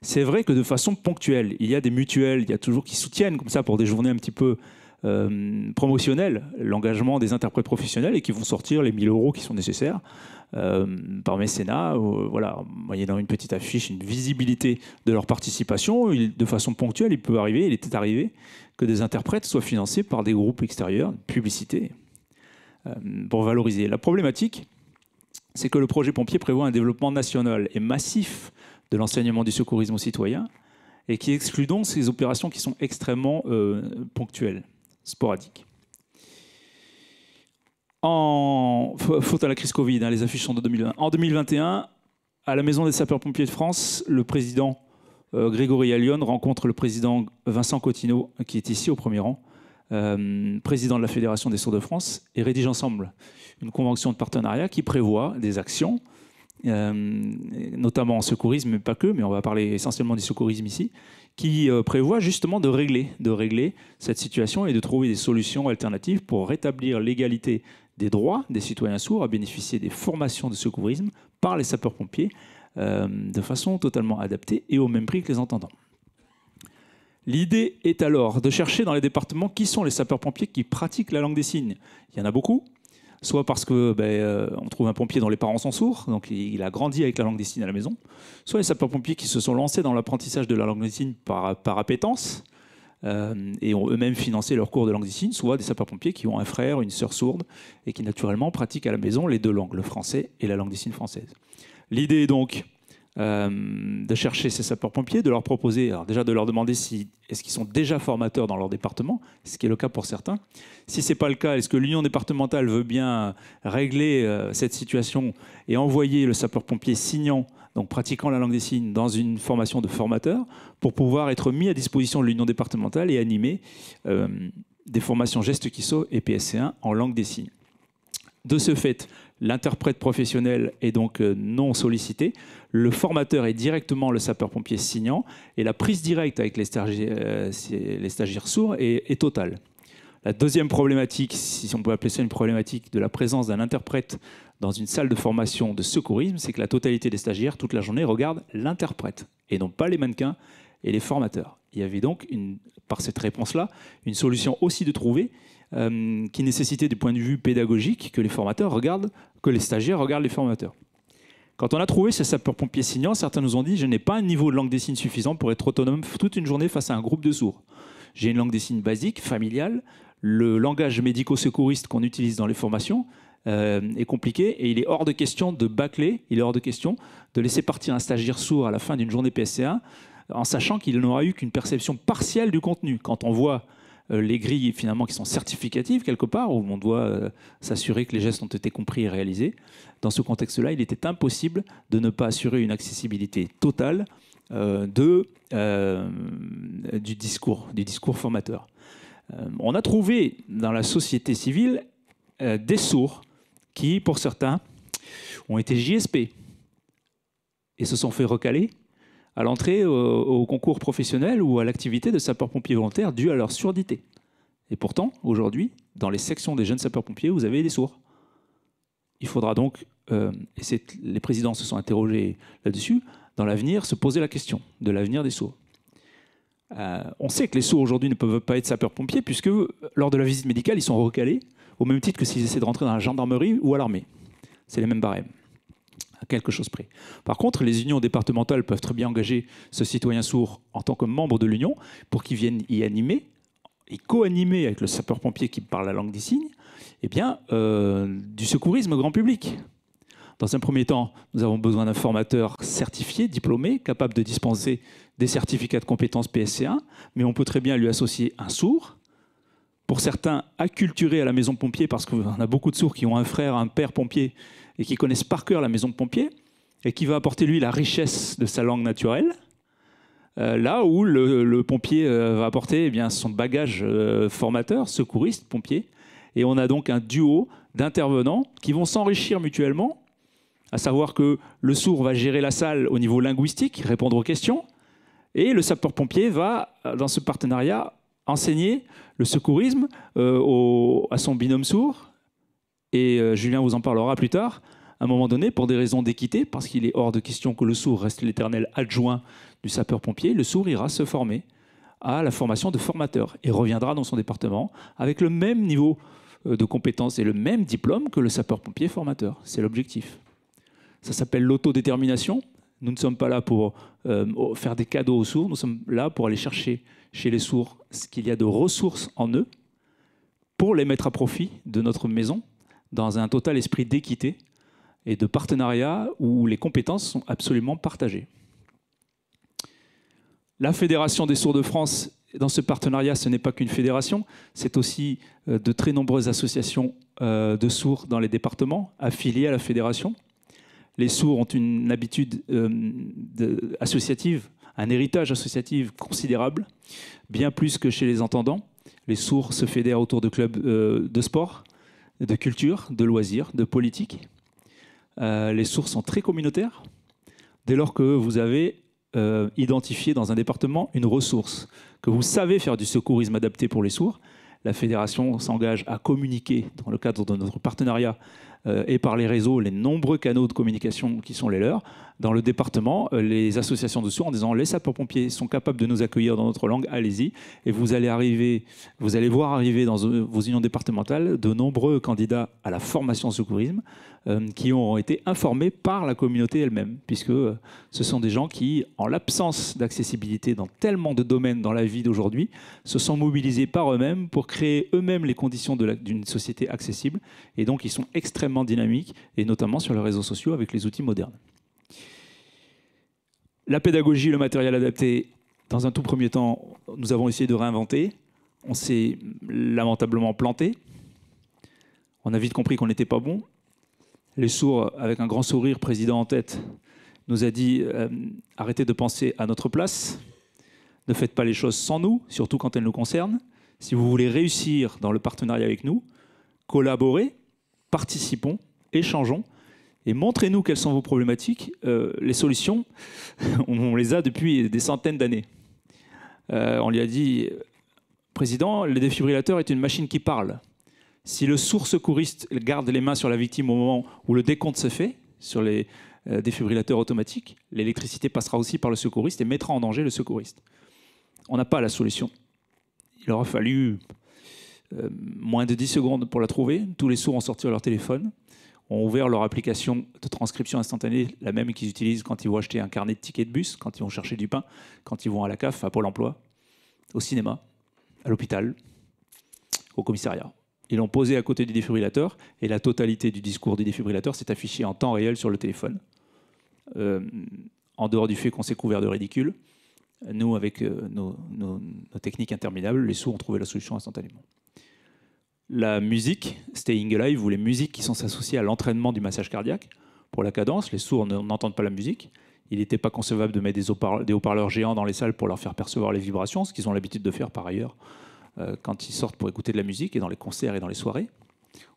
C'est vrai que de façon ponctuelle, il y a des mutuelles, il y a toujours qui soutiennent comme ça pour des journées un petit peu promotionnelles l'engagement des interprètes professionnels et qui vont sortir les 1 000 € qui sont nécessaires par mécénat, voilà, moyennant une petite affiche, une visibilité de leur participation. De façon ponctuelle, il était arrivé que des interprètes soient financés par des groupes extérieurs, publicité, pour valoriser. La problématique, c'est que le projet pompier prévoit un développement national et massif de l'enseignement du secourisme aux citoyens et qui exclut donc ces opérations qui sont extrêmement ponctuelles, sporadiques. Faute à la crise Covid, les affiches sont de 2020. En 2021, à la Maison des sapeurs-pompiers de France, le président Grégory Allione rencontre le président Vincent Cotineau, qui est ici au premier rang, président de la Fédération des sourds de France, et rédige ensemble une convention de partenariat qui prévoit des actions, notamment en secourisme, mais pas que, mais on va parler essentiellement du secourisme ici, qui prévoit justement de régler cette situation et de trouver des solutions alternatives pour rétablir l'égalité des droits des citoyens sourds à bénéficier des formations de secourisme par les sapeurs-pompiers de façon totalement adaptée et au même prix que les entendants. L'idée est alors de chercher dans les départements qui sont les sapeurs-pompiers qui pratiquent la langue des signes. Il y en a beaucoup, soit parce que on trouve un pompier dont les parents sont sourds, donc il a grandi avec la langue des signes à la maison, soit les sapeurs-pompiers qui se sont lancés dans l'apprentissage de la langue des signes par appétence et ont eux-mêmes financé leur cours de langue des signes, soit des sapeurs-pompiers qui ont un frère, une sœur sourde et qui naturellement pratiquent à la maison les 2 langues, le français et la langue des signes française. L'idée est donc de chercher ces sapeurs-pompiers, de leur proposer, alors déjà de leur demander est-ce qu'ils sont déjà formateurs dans leur département, ce qui est le cas pour certains. Si ce n'est pas le cas, est-ce que l'union départementale veut bien régler cette situation et envoyer le sapeur-pompier signant, donc pratiquant la langue des signes, dans une formation de formateur pour pouvoir être mis à disposition de l'union départementale et animer des formations gestes qui sauvent et PSC1 en langue des signes. De ce fait, L'interprète professionnel est donc non sollicité. Le formateur est directement le sapeur-pompier signant. Et la prise directe avec les stagiaires sourds est totale. La deuxième problématique, si on peut appeler ça une problématique de la présence d'un interprète dans une salle de formation de secourisme, c'est que la totalité des stagiaires, toute la journée, regardent l'interprète et non pas les mannequins et les formateurs. Il y avait donc, par cette réponse-là, une solution aussi de trouver qui nécessitait du point de vue pédagogique que les stagiaires regardent les formateurs. Quand on a trouvé ces sapeurs-pompiers signants, certains nous ont dit « je n'ai pas un niveau de langue des signes suffisant pour être autonome toute une journée face à un groupe de sourds. J'ai une langue des signes basique, familiale, le langage médico-secouriste qu'on utilise dans les formations est compliqué et il est hors de question de bâcler, il est hors de question de laisser partir un stagiaire sourd à la fin d'une journée PSC1 en sachant qu'il n'aura eu qu'une perception partielle du contenu. Quand on voit les grilles finalement qui sont certificatives quelque part, où on doit s'assurer que les gestes ont été compris et réalisés, dans ce contexte-là, il était impossible de ne pas assurer une accessibilité totale du discours formateur. On a trouvé dans la société civile des sourds qui, pour certains, ont été JSP et se sont fait recaler à l'entrée au concours professionnel ou à l'activité de sapeurs-pompiers volontaires due à leur surdité. Et pourtant, aujourd'hui, dans les sections des jeunes sapeurs-pompiers, vous avez des sourds. Il faudra donc, les présidents se sont interrogés là-dessus, dans l'avenir, se poser la question de l'avenir des sourds. On sait que les sourds aujourd'hui ne peuvent pas être sapeurs-pompiers puisque lors de la visite médicale, ils sont recalés au même titre que s'ils essaient de rentrer dans la gendarmerie ou à l'armée. C'est les mêmes barèmes, à quelque chose près. Par contre, les unions départementales peuvent très bien engager ce citoyen sourd en tant que membre de l'union pour qu'il vienne y animer et co-animer avec le sapeur-pompier qui parle la langue des signes, du secourisme grand public. Dans un premier temps, nous avons besoin d'un formateur certifié, diplômé, capable de dispenser des certificats de compétences PSC1, mais on peut très bien lui associer un sourd. Pour certains, acculturés à la maison pompier, parce qu'on a beaucoup de sourds qui ont un frère, un père pompier, et qui connaissent par cœur la maison de pompier, et qui va apporter, lui, la richesse de sa langue naturelle, là où le pompier va apporter son bagage formateur, secouriste, pompier. Et on a donc un duo d'intervenants qui vont s'enrichir mutuellement, à savoir que le sourd va gérer la salle au niveau linguistique, répondre aux questions, et le sapeur-pompier va, dans ce partenariat, enseigner le secourisme à son binôme sourd. Et Julien vous en parlera plus tard, à un moment donné, pour des raisons d'équité, parce qu'il est hors de question que le sourd reste l'éternel adjoint du sapeur-pompier, le sourd ira se former à la formation de formateur et reviendra dans son département avec le même niveau de compétences et le même diplôme que le sapeur-pompier formateur. C'est l'objectif. Ça s'appelle l'autodétermination. Nous ne sommes pas là pour faire des cadeaux aux sourds, nous sommes là pour aller chercher chez les sourds ce qu'il y a de ressources en eux pour les mettre à profit de notre maison dans un total esprit d'équité et de partenariat où les compétences sont absolument partagées. La Fédération des sourds de France, dans ce partenariat, ce n'est pas qu'une fédération, c'est aussi de très nombreuses associations de sourds dans les départements affiliées à la fédération. Les sourds ont une habitude associative, un héritage associatif considérable, bien plus que chez les entendants. Les sourds se fédèrent autour de clubs de sport, de culture, de loisirs, de politique. Les sourds sont très communautaires. Dès lors que vous avez identifié dans un département une ressource, que vous savez faire du secourisme adapté pour les sourds, la fédération s'engage à communiquer dans le cadre de notre partenariat et par les réseaux, les nombreux canaux de communication qui sont les leurs, dans le département, les associations de sourds en disant les sapeurs-pompiers sont capables de nous accueillir dans notre langue, allez-y. Et vous allez voir arriver dans vos unions départementales de nombreux candidats à la formation au secourisme qui ont été informés par la communauté elle-même, puisque ce sont des gens qui, en l'absence d'accessibilité dans tellement de domaines dans la vie d'aujourd'hui, se sont mobilisés par eux-mêmes pour créer eux-mêmes les conditions d'une société accessible. Et donc, ils sont extrêmement dynamiques, et notamment sur les réseaux sociaux avec les outils modernes. La pédagogie, le matériel adapté, dans un tout premier temps, nous avons essayé de réinventer. On s'est lamentablement planté. On a vite compris qu'on n'était pas bon. Les sourds, avec un grand sourire, président en tête, nous a dit arrêtez de penser à notre place. Ne faites pas les choses sans nous, surtout quand elles nous concernent. Si vous voulez réussir dans le partenariat avec nous, collaborez, participons échangeons et montrez-nous quelles sont vos problématiques. Les solutions, on les a depuis des centaines d'années. On lui a dit, Président, le défibrillateur est une machine qui parle. Si le sourd secouriste garde les mains sur la victime au moment où le décompte se fait, sur les défibrillateurs automatiques, l'électricité passera aussi par le secouriste et mettra en danger le secouriste. On n'a pas la solution. Il aura fallu moins de 10 secondes pour la trouver. Tous les sourds ont sorti leur téléphone, ont ouvert leur application de transcription instantanée, la même qu'ils utilisent quand ils vont acheter un carnet de tickets de bus, quand ils vont chercher du pain, quand ils vont à la CAF, à Pôle emploi, au cinéma, à l'hôpital, au commissariat. Ils l'ont posé à côté du défibrillateur et la totalité du discours du défibrillateur s'est affichée en temps réel sur le téléphone. En dehors du fait qu'on s'est couvert de ridicule, nous, avec nos techniques interminables, les sourds ont trouvé la solution instantanément. La musique, Staying Alive, ou les musiques qui sont associées à l'entraînement du massage cardiaque, pour la cadence, les sourds n'entendent pas la musique. Il n'était pas concevable de mettre des haut-parleurs géants dans les salles pour leur faire percevoir les vibrations, ce qu'ils ont l'habitude de faire par ailleurs quand ils sortent pour écouter de la musique, et dans les concerts et dans les soirées,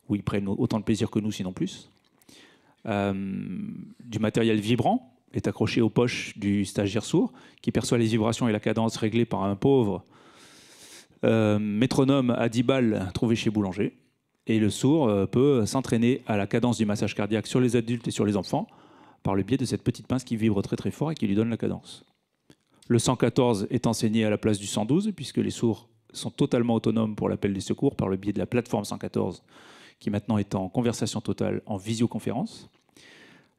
où ils prennent autant de plaisir que nous, sinon plus. Du matériel vibrant est accroché aux poches du stagiaire sourd, qui perçoit les vibrations et la cadence réglées par un pauvre métronome à 10 balles trouvé chez Boulanger. Et le sourd peut s'entraîner à la cadence du massage cardiaque sur les adultes et sur les enfants par le biais de cette petite pince qui vibre très très fort et qui lui donne la cadence. Le 114 est enseigné à la place du 112, puisque les sourds sont totalement autonomes pour l'appel des secours par le biais de la plateforme 114, qui maintenant est en conversation totale en visioconférence.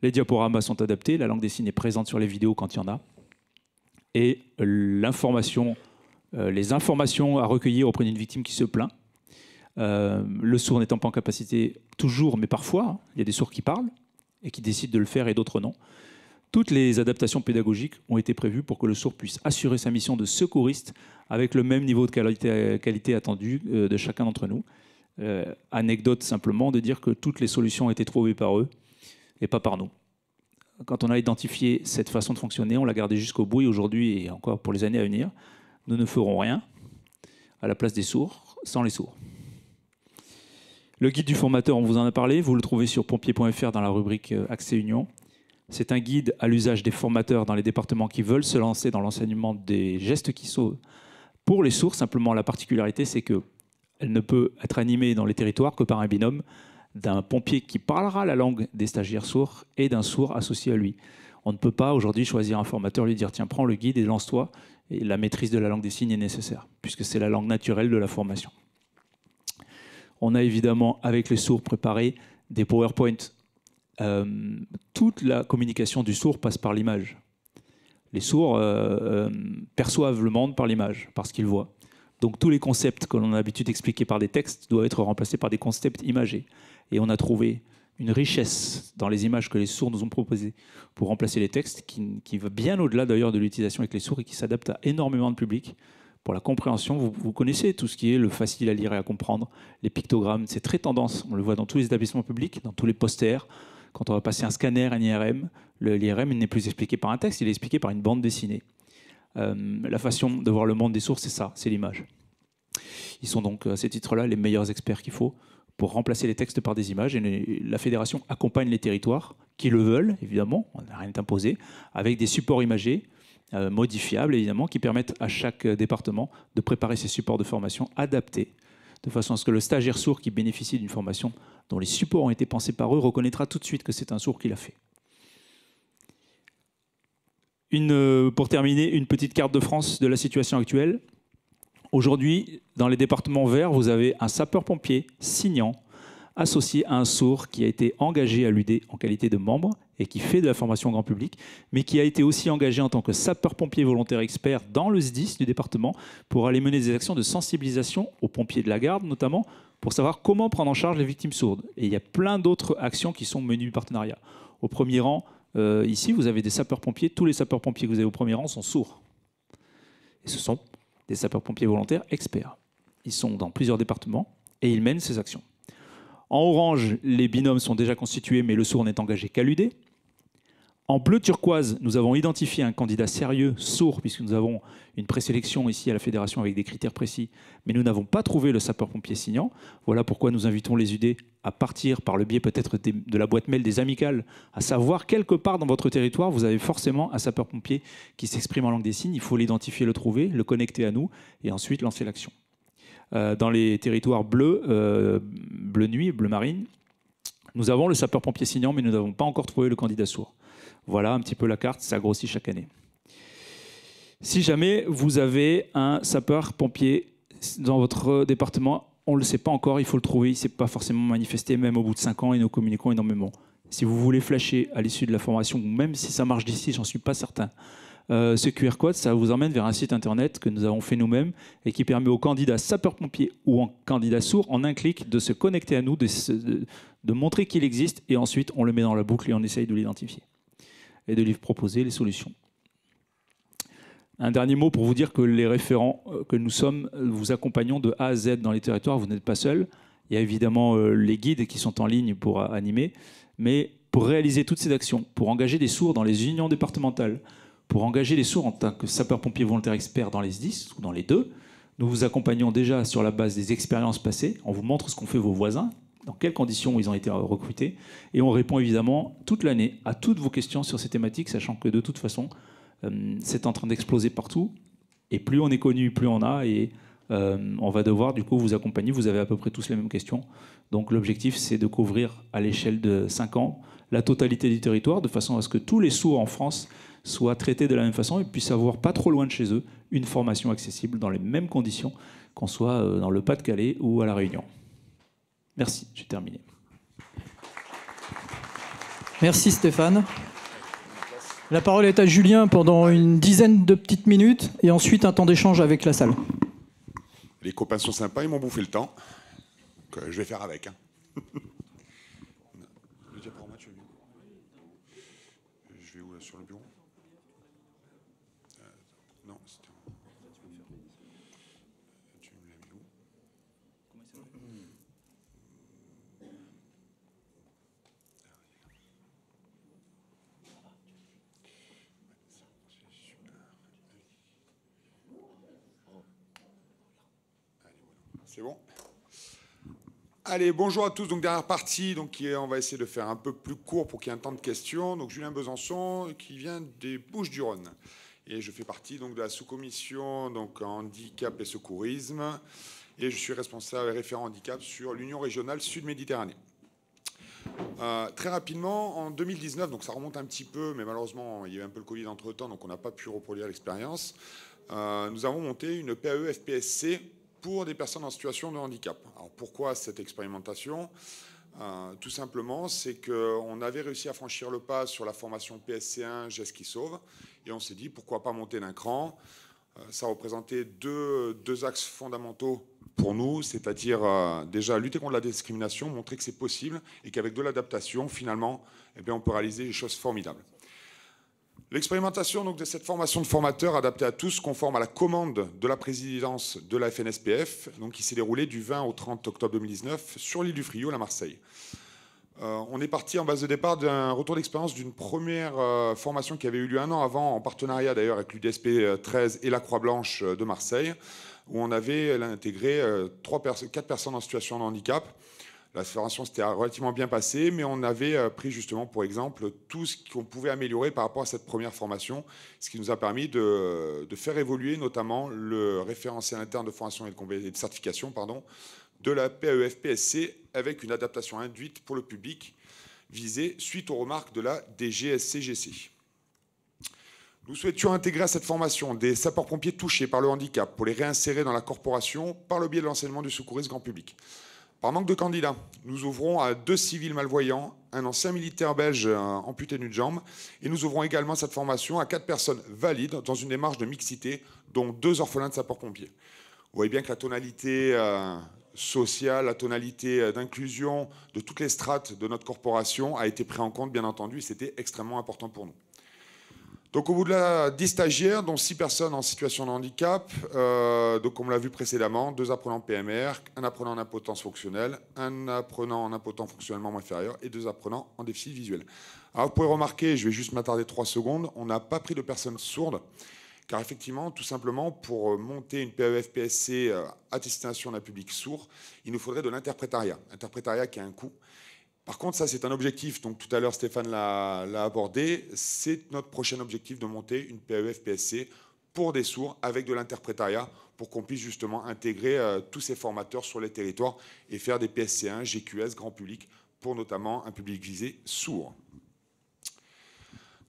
Les diaporamas sont adaptés, la langue des signes est présente sur les vidéos quand il y en a. Et l'information, les informations à recueillir auprès d'une victime qui se plaint. Le sourd n'étant pas en capacité toujours, mais parfois, il y a des sourds qui parlent et qui décident de le faire et d'autres non. Toutes les adaptations pédagogiques ont été prévues pour que le sourd puisse assurer sa mission de secouriste avec le même niveau de qualité attendu de chacun d'entre nous. Anecdote simplement de dire que toutes les solutions ont été trouvées par eux et pas par nous. Quand on a identifié cette façon de fonctionner, on l'a gardée jusqu'au bout et aujourd'hui et encore pour les années à venir, nous ne ferons rien à la place des sourds sans les sourds. Le guide du formateur, on vous en a parlé, vous le trouvez sur pompier.fr dans la rubrique Accès Union. C'est un guide à l'usage des formateurs dans les départements qui veulent se lancer dans l'enseignement des gestes qui sauvent pour les sourds. Simplement, la particularité, c'est qu'elle ne peut être animée dans les territoires que par un binôme d'un pompier qui parlera la langue des stagiaires sourds et d'un sourd associé à lui. On ne peut pas aujourd'hui choisir un formateur, lui dire « tiens, prends le guide et lance-toi ». Et la maîtrise de la langue des signes est nécessaire, puisque c'est la langue naturelle de la formation. On a évidemment, avec les sourds, préparé des PowerPoint. Toute la communication du sourd passe par l'image. Les sourds perçoivent le monde par l'image, par ce qu'ils voient. Donc tous les concepts que l'on a l'habitude d'expliquer par des textes doivent être remplacés par des concepts imagés. Et on a trouvé une richesse dans les images que les sourds nous ont proposées pour remplacer les textes, qui va bien au-delà d'ailleurs de l'utilisation avec les sourds et qui s'adapte à énormément de public. Pour la compréhension, vous connaissez tout ce qui est le facile à lire et à comprendre, les pictogrammes, c'est très tendance, on le voit dans tous les établissements publics, dans tous les posters. Quand on va passer un scanner, un IRM, l'IRM n'est plus expliqué par un texte, il est expliqué par une bande dessinée. La façon de voir le monde des sourds, c'est ça, c'est l'image. Ils sont donc, à ces titres-là, les meilleurs experts qu'il faut pour remplacer les textes par des images. Et la fédération accompagne les territoires qui le veulent, évidemment, on n'a rien imposé, avec des supports imagés, modifiables, évidemment, qui permettent à chaque département de préparer ses supports de formation adaptés, de façon à ce que le stagiaire sourd qui bénéficie d'une formation dont les supports ont été pensés par eux reconnaîtra tout de suite que c'est un sourd qui l'a fait. Pour terminer, une petite carte de France de la situation actuelle. Aujourd'hui, dans les départements verts, vous avez un sapeur-pompier signant associé à un sourd qui a été engagé à l'UD en qualité de membre et qui fait de la formation grand public, mais qui a été aussi engagé en tant que sapeur-pompier volontaire expert dans le SDIS du département pour aller mener des actions de sensibilisation aux pompiers de la garde, notamment pour savoir comment prendre en charge les victimes sourdes. Et il y a plein d'autres actions qui sont menées du partenariat. Au premier rang, ici, vous avez des sapeurs-pompiers. Tous les sapeurs-pompiers que vous avez au premier rang sont sourds. Et ce sont des sapeurs-pompiers volontaires experts. Ils sont dans plusieurs départements et ils mènent ces actions. En orange, les binômes sont déjà constitués, mais le sourd n'est engagé qu'à l'UD. En bleu turquoise, nous avons identifié un candidat sérieux, sourd, puisque nous avons une présélection ici à la Fédération avec des critères précis, mais nous n'avons pas trouvé le sapeur-pompier signant. Voilà pourquoi nous invitons les UD à partir par le biais peut-être de la boîte mail des amicales, à savoir quelque part dans votre territoire, vous avez forcément un sapeur-pompier qui s'exprime en langue des signes. Il faut l'identifier, le trouver, le connecter à nous et ensuite lancer l'action. Dans les territoires bleus, bleu nuit, bleu marine, nous avons le sapeur-pompier signant, mais nous n'avons pas encore trouvé le candidat sourd. Voilà un petit peu la carte, ça grossit chaque année. Si jamais vous avez un sapeur-pompier dans votre département, on ne le sait pas encore, il faut le trouver, il ne s'est pas forcément manifesté, même au bout de 5 ans, et nous communiquons énormément. Si vous voulez flasher à l'issue de la formation, ou même si ça marche d'ici, j'en suis pas certain, ce QR code, ça vous emmène vers un site internet que nous avons fait nous-mêmes et qui permet aux candidats sapeurs-pompiers ou en candidat sourd, en un clic, de se connecter à nous, de montrer qu'il existe, et ensuite on le met dans la boucle et on essaye de l'identifier et de lui proposer les solutions. Un dernier mot pour vous dire que les référents que nous sommes, vous accompagnons de A à Z dans les territoires, vous n'êtes pas seul. Il y a évidemment les guides qui sont en ligne pour animer, mais pour réaliser toutes ces actions, pour engager des sourds dans les unions départementales, pour engager les sourds en tant que sapeurs-pompiers volontaires experts dans les SDIS ou dans les deux, nous vous accompagnons déjà sur la base des expériences passées, on vous montre ce qu'ont fait vos voisins, dans quelles conditions ils ont été recrutés, et on répond évidemment toute l'année à toutes vos questions sur ces thématiques, sachant que de toute façon, c'est en train d'exploser partout, et plus on est connu, plus on a, et on va devoir du coup vous accompagner, vous avez à peu près tous les mêmes questions, donc l'objectif c'est de couvrir à l'échelle de 5 ans la totalité du territoire, de façon à ce que tous les sourds en France soient traités de la même façon et puissent avoir pas trop loin de chez eux une formation accessible dans les mêmes conditions, qu'on soit dans le Pas-de-Calais ou à La Réunion. Merci, j'ai terminé. Merci Stéphane. La parole est à Julien pendant une dizaine de petites minutes et ensuite un temps d'échange avec la salle. Les copains sont sympas, ils m'ont bouffé le temps. Donc, je vais faire avec. Hein. Je vais où là, sur le bureau? Non, c'était... Tu me l'as mis où? C'est bon? Allez, bonjour à tous. Donc, dernière partie, donc, on va essayer de faire un peu plus court pour qu'il y ait un temps de questions. Donc, Julien Besançon, qui vient des Bouches-du-Rhône. Et je fais partie donc, de la sous-commission donc, handicap et secourisme. Et je suis responsable et référent handicap sur l'Union régionale Sud-Méditerranée. Très rapidement, en 2019, donc ça remonte un petit peu, mais malheureusement, il y a eu un peu le Covid entre-temps, donc on n'a pas pu reproduire l'expérience. Nous avons monté une PAE-FPSC pour des personnes en situation de handicap. Alors pourquoi cette expérimentation? Tout simplement, c'est qu'on avait réussi à franchir le pas sur la formation PSC1 Gestes qui sauvent, et on s'est dit pourquoi pas monter d'un cran. Ça représentait deux axes fondamentaux pour nous, c'est-à-dire déjà lutter contre la discrimination, montrer que c'est possible et qu'avec de l'adaptation, finalement, eh bien, on peut réaliser des choses formidables. L'expérimentation donc, de cette formation de formateurs adaptée à tous, conforme à la commande de la présidence de la FNSPF, donc, qui s'est déroulée du 20 au 30 octobre 2019 sur l'île du Frioul à Marseille. On est parti en base de départ d'un retour d'expérience d'une première formation qui avait eu lieu un an avant, en partenariat d'ailleurs avec l'UDSP 13 et la Croix-Blanche de Marseille, où on avait intégré 4 personnes en situation de handicap. La formation s'était relativement bien passée, mais on avait pris justement pour exemple tout ce qu'on pouvait améliorer par rapport à cette première formation, ce qui nous a permis de faire évoluer notamment le référentiel interne de formation et de certification de la PAE-FPSC avec une adaptation induite pour le public visé suite aux remarques de la DGSCGC. Nous souhaitions intégrer à cette formation des sapeurs-pompiers touchés par le handicap pour les réinsérer dans la corporation par le biais de l'enseignement du secourisme grand public. Par manque de candidats, nous ouvrons à 2 civils malvoyants, un ancien militaire belge amputé d'une jambe, et nous ouvrons également cette formation à 4 personnes valides dans une démarche de mixité, dont 2 orphelins de sapeurs-pompiers. Vous voyez bien que la tonalité sociale, la tonalité d'inclusion de toutes les strates de notre corporation a été prise en compte, bien entendu, et c'était extrêmement important pour nous. Donc au bout de 10 stagiaires, dont 6 personnes en situation de handicap, donc comme on l'a vu précédemment, 2 apprenants PMR, un apprenant en impotence fonctionnelle, un apprenant en impotence fonctionnellement inférieur et 2 apprenants en déficit visuel. Alors vous pouvez remarquer, je vais juste m'attarder 3 secondes, on n'a pas pris de personnes sourdes, car effectivement, tout simplement, pour monter une PEF-PSC à destination d'un public sourd, il nous faudrait de l'interprétariat. Interprétariat qui a un coût. Par contre, ça, c'est un objectif. Donc, tout à l'heure, Stéphane l'a abordé. C'est notre prochain objectif de monter une PEF-PSC pour des sourds avec de l'interprétariat pour qu'on puisse justement intégrer tous ces formateurs sur les territoires et faire des PSC1, GQS, grand public, pour notamment un public visé sourd.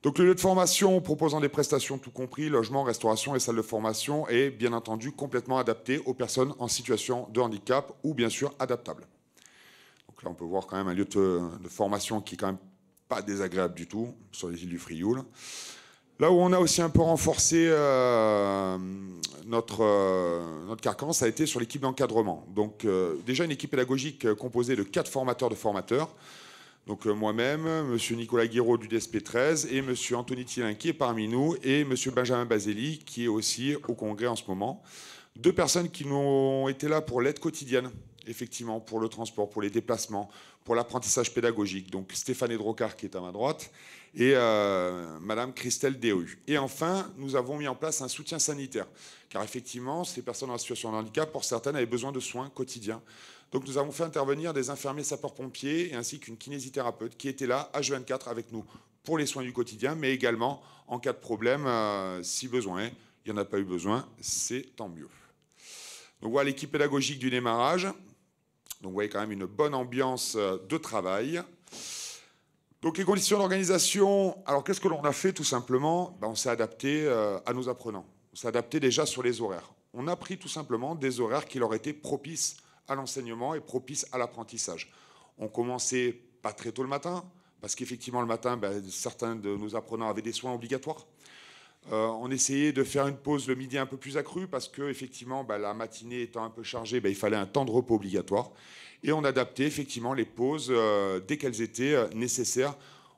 Donc, le lieu de formation proposant des prestations tout compris, logement, restauration et salle de formation est bien entendu complètement adapté aux personnes en situation de handicap ou bien sûr adaptable. Donc là, on peut voir quand même un lieu de formation qui est quand même pas désagréable du tout sur les îles du Frioul. Là où on a aussi un peu renforcé notre carcan, ça a été sur l'équipe d'encadrement. Donc déjà une équipe pédagogique composée de 4 formateurs de formateurs. Donc moi-même, M. Nicolas Guiraud du DSP 13 et M. Anthony Thielin qui est parmi nous et M. Benjamin Bazelli qui est aussi au congrès en ce moment. 2 personnes qui nous ont été là pour l'aide quotidienne, effectivement, pour le transport, pour les déplacements, pour l'apprentissage pédagogique. Donc Stéphane Edrocard qui est à ma droite et Madame Christelle Déhu. Et enfin, nous avons mis en place un soutien sanitaire, car effectivement, ces personnes en situation de handicap, pour certaines, avaient besoin de soins quotidiens. Donc nous avons fait intervenir des infirmiers sapeurs-pompiers ainsi qu'une kinésithérapeute qui était là, H24, avec nous pour les soins du quotidien, mais également en cas de problème, si besoin. Il n'y en a pas eu besoin, c'est tant mieux. Donc voilà l'équipe pédagogique du démarrage. Donc vous voyez quand même une bonne ambiance de travail. Donc les conditions d'organisation, alors qu'est-ce que l'on a fait tout simplement? On s'est adapté à nos apprenants. On s'est adapté déjà sur les horaires. On a pris tout simplement des horaires qui leur étaient propices à l'enseignement et propices à l'apprentissage. On commençait pas très tôt le matin, parce qu'effectivement le matin, certains de nos apprenants avaient des soins obligatoires. On essayait de faire une pause le midi un peu plus accrue parce que effectivement, la matinée étant un peu chargée, il fallait un temps de repos obligatoire. Et on adaptait effectivement les pauses dès qu'elles étaient nécessaires.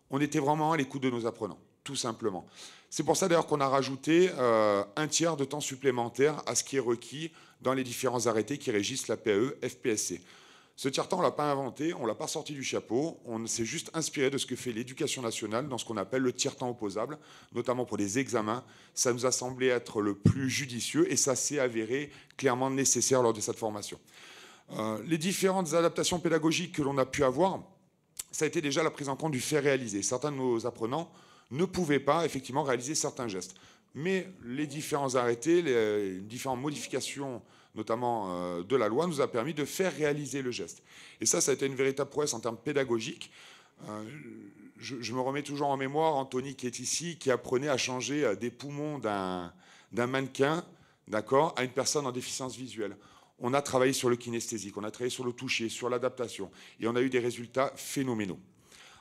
On était vraiment à l'écoute de nos apprenants, tout simplement. C'est pour ça d'ailleurs qu'on a rajouté un tiers de temps supplémentaire à ce qui est requis dans les différents arrêtés qui régissent la PAE-FPSC. Ce tiers-temps, on ne l'a pas inventé, on ne l'a pas sorti du chapeau, on s'est juste inspiré de ce que fait l'éducation nationale dans ce qu'on appelle le tiers-temps opposable, notamment pour les examens. Ça nous a semblé être le plus judicieux et ça s'est avéré clairement nécessaire lors de cette formation. Les différentes adaptations pédagogiques que l'on a pu avoir, ça a été déjà la prise en compte du fait réalisé. Certains de nos apprenants ne pouvaient pas effectivement réaliser certains gestes. Mais les différents arrêtés, les différentes modifications notamment de la loi, nous a permis de faire réaliser le geste. Et ça a été une véritable prouesse en termes pédagogiques. Je me remets toujours en mémoire Anthony qui est ici, qui apprenait à changer des poumons d'un mannequin, d'accord, à une personne en déficience visuelle. On a travaillé sur le kinesthésique, on a travaillé sur le toucher, sur l'adaptation, et on a eu des résultats phénoménaux.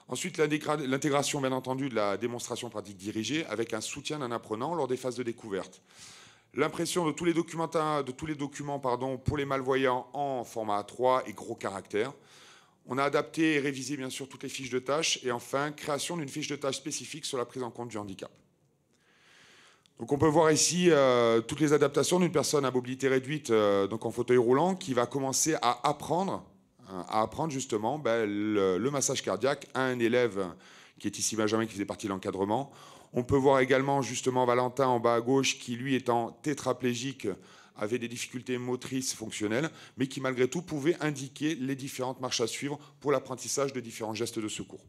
Ensuite, l'intégration, bien entendu, de la démonstration pratique dirigée avec un soutien d'un apprenant lors des phases de découverte. L'impression de tous les documents pour les malvoyants en format A3 et gros caractères. On a adapté et révisé, bien sûr, toutes les fiches de tâches. Et enfin, création d'une fiche de tâches spécifique sur la prise en compte du handicap. Donc on peut voir ici toutes les adaptations d'une personne à mobilité réduite, donc en fauteuil roulant, qui va commencer à apprendre justement le massage cardiaque à un élève qui est ici Benjamin, qui faisait partie de l'encadrement. On peut voir également justement Valentin en bas à gauche qui, lui, étant tétraplégique, avait des difficultés motrices fonctionnelles, mais qui malgré tout pouvait indiquer les différentes marches à suivre pour l'apprentissage de différents gestes de secours.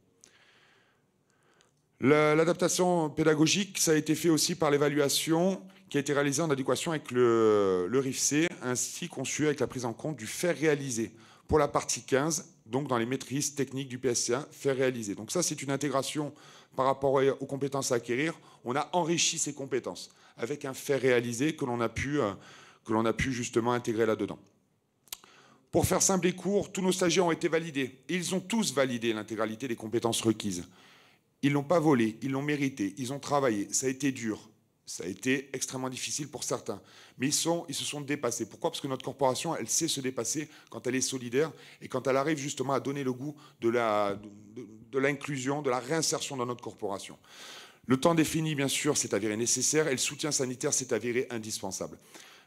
L'adaptation pédagogique, ça a été fait aussi par l'évaluation qui a été réalisée en adéquation avec le RIFC, ainsi conçu avec la prise en compte du faire réaliser pour la partie 15, donc dans les maîtrises techniques du PSC1, faire réaliser. Donc ça, c'est une intégration par rapport aux compétences à acquérir. On a enrichi ces compétences avec un faire réaliser que l'on a pu justement intégrer là-dedans. Pour faire simple et court, tous nos stagiaires ont été validés. Ils ont tous validé l'intégralité des compétences requises. Ils ne l'ont pas volé, ils l'ont mérité, ils ont travaillé. Ça a été dur, ça a été extrêmement difficile pour certains. Mais ils se sont dépassés. Pourquoi? Parce que notre corporation, elle sait se dépasser quand elle est solidaire et quand elle arrive justement à donner le goût de l'inclusion, de la réinsertion dans notre corporation. Le temps défini, bien sûr, s'est avéré nécessaire et le soutien sanitaire s'est avéré indispensable.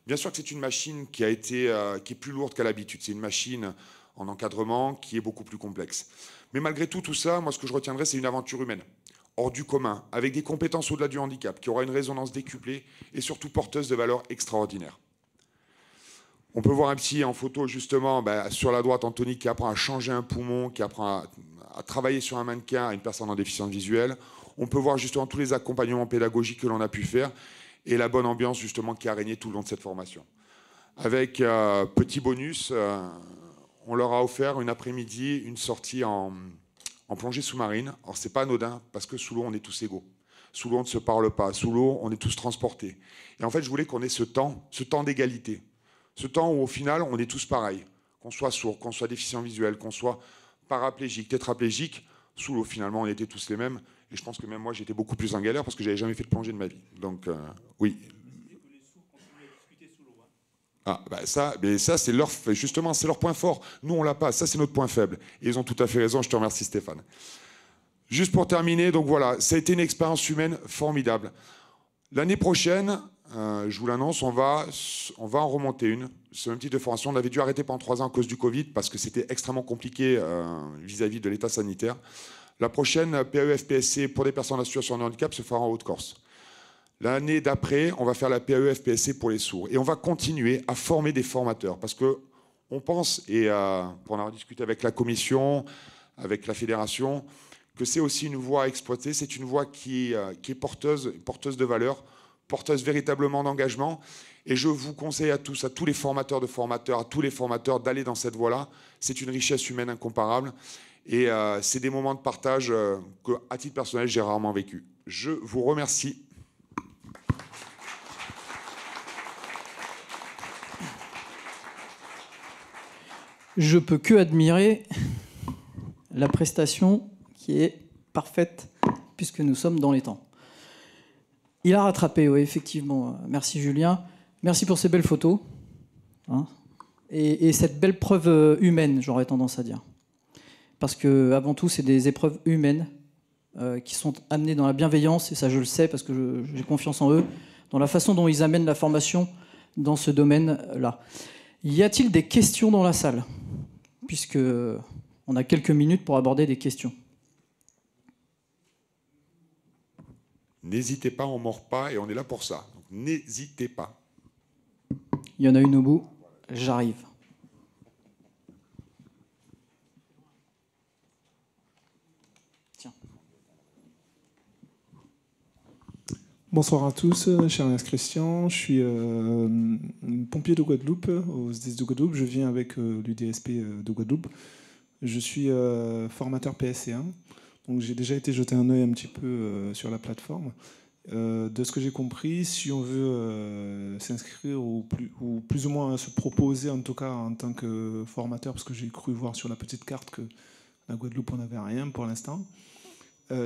Bien sûr que c'est une machine qui est plus lourde qu'à l'habitude. C'est une machine en encadrement qui est beaucoup plus complexe. Mais malgré tout ça, moi, ce que je retiendrai, c'est une aventure humaine, hors du commun, avec des compétences au-delà du handicap, qui aura une résonance décuplée et surtout porteuse de valeurs extraordinaires. On peut voir un petit en photo, justement, sur la droite, Anthony qui apprend à changer un poumon, qui apprend à travailler sur un mannequin à une personne en déficience visuelle. On peut voir justement tous les accompagnements pédagogiques que l'on a pu faire et la bonne ambiance, justement, qui a régné tout le long de cette formation. Avec petit bonus, on leur a offert une après-midi une sortie en plongée sous-marine. Alors, c'est pas anodin, parce que sous l'eau, on est tous égaux. Sous l'eau, on ne se parle pas. Sous l'eau, on est tous transportés. Et en fait, je voulais qu'on ait ce temps d'égalité. Ce temps où, au final, on est tous pareils. Qu'on soit sourd, qu'on soit déficient visuel, qu'on soit paraplégique, tétraplégique. Sous l'eau, finalement, on était tous les mêmes. Et je pense que même moi, j'étais beaucoup plus en galère parce que j'avais jamais fait de plongée de ma vie. Donc, oui. Ah, ça, c'est leur point fort. Nous, on l'a pas. Ça, c'est notre point faible. Et ils ont tout à fait raison. Je te remercie, Stéphane. Juste pour terminer, donc voilà, ça a été une expérience humaine formidable. L'année prochaine, je vous l'annonce, on va en remonter une. Ce même type de formation, on avait dû arrêter pendant 3 ans à cause du Covid parce que c'était extrêmement compliqué vis-à-vis de l'état sanitaire. La prochaine PAE-FPSC pour des personnes en situation de handicap se fera en Haute-Corse. L'année d'après, on va faire la PAE-FPSC pour les sourds. Et on va continuer à former des formateurs parce qu'on pense, et pour en avoir discuté avec la commission, avec la fédération, que c'est aussi une voie à exploiter. C'est une voie qui est porteuse de valeurs, porteuse véritablement d'engagement. Et je vous conseille à tous les formateurs de formateurs, à tous les formateurs d'aller dans cette voie-là. C'est une richesse humaine incomparable. Et c'est des moments de partage que, à titre personnel, j'ai rarement vécu. Je vous remercie. Je peux que admirer la prestation qui est parfaite puisque nous sommes dans les temps. Il a rattrapé, oui, effectivement. Merci Julien. Merci pour ces belles photos. Hein, et cette belle preuve humaine, j'aurais tendance à dire. Parce que avant tout, c'est des épreuves humaines qui sont amenées dans la bienveillance, et ça je le sais parce que j'ai confiance en eux, dans la façon dont ils amènent la formation dans ce domaine-là. Y a-t-il des questions dans la salle? Puisque on a quelques minutes pour aborder des questions. N'hésitez pas, on ne mord pas et on est là pour ça. Donc, n'hésitez pas. Il y en a une au bout. J'arrive. Tiens. Bonsoir à tous, cher Ernest Christian. Je suis pompier de Guadeloupe, au SDIS de Guadeloupe. Je viens avec l'UDSP de Guadeloupe. Je suis formateur PSC1. Donc j'ai déjà été jeter un œil un petit peu sur la plateforme. De ce que j'ai compris, si on veut s'inscrire ou plus ou moins se proposer, en tout cas en tant que formateur, parce que j'ai cru voir sur la petite carte que la Guadeloupe, on n'avait rien pour l'instant.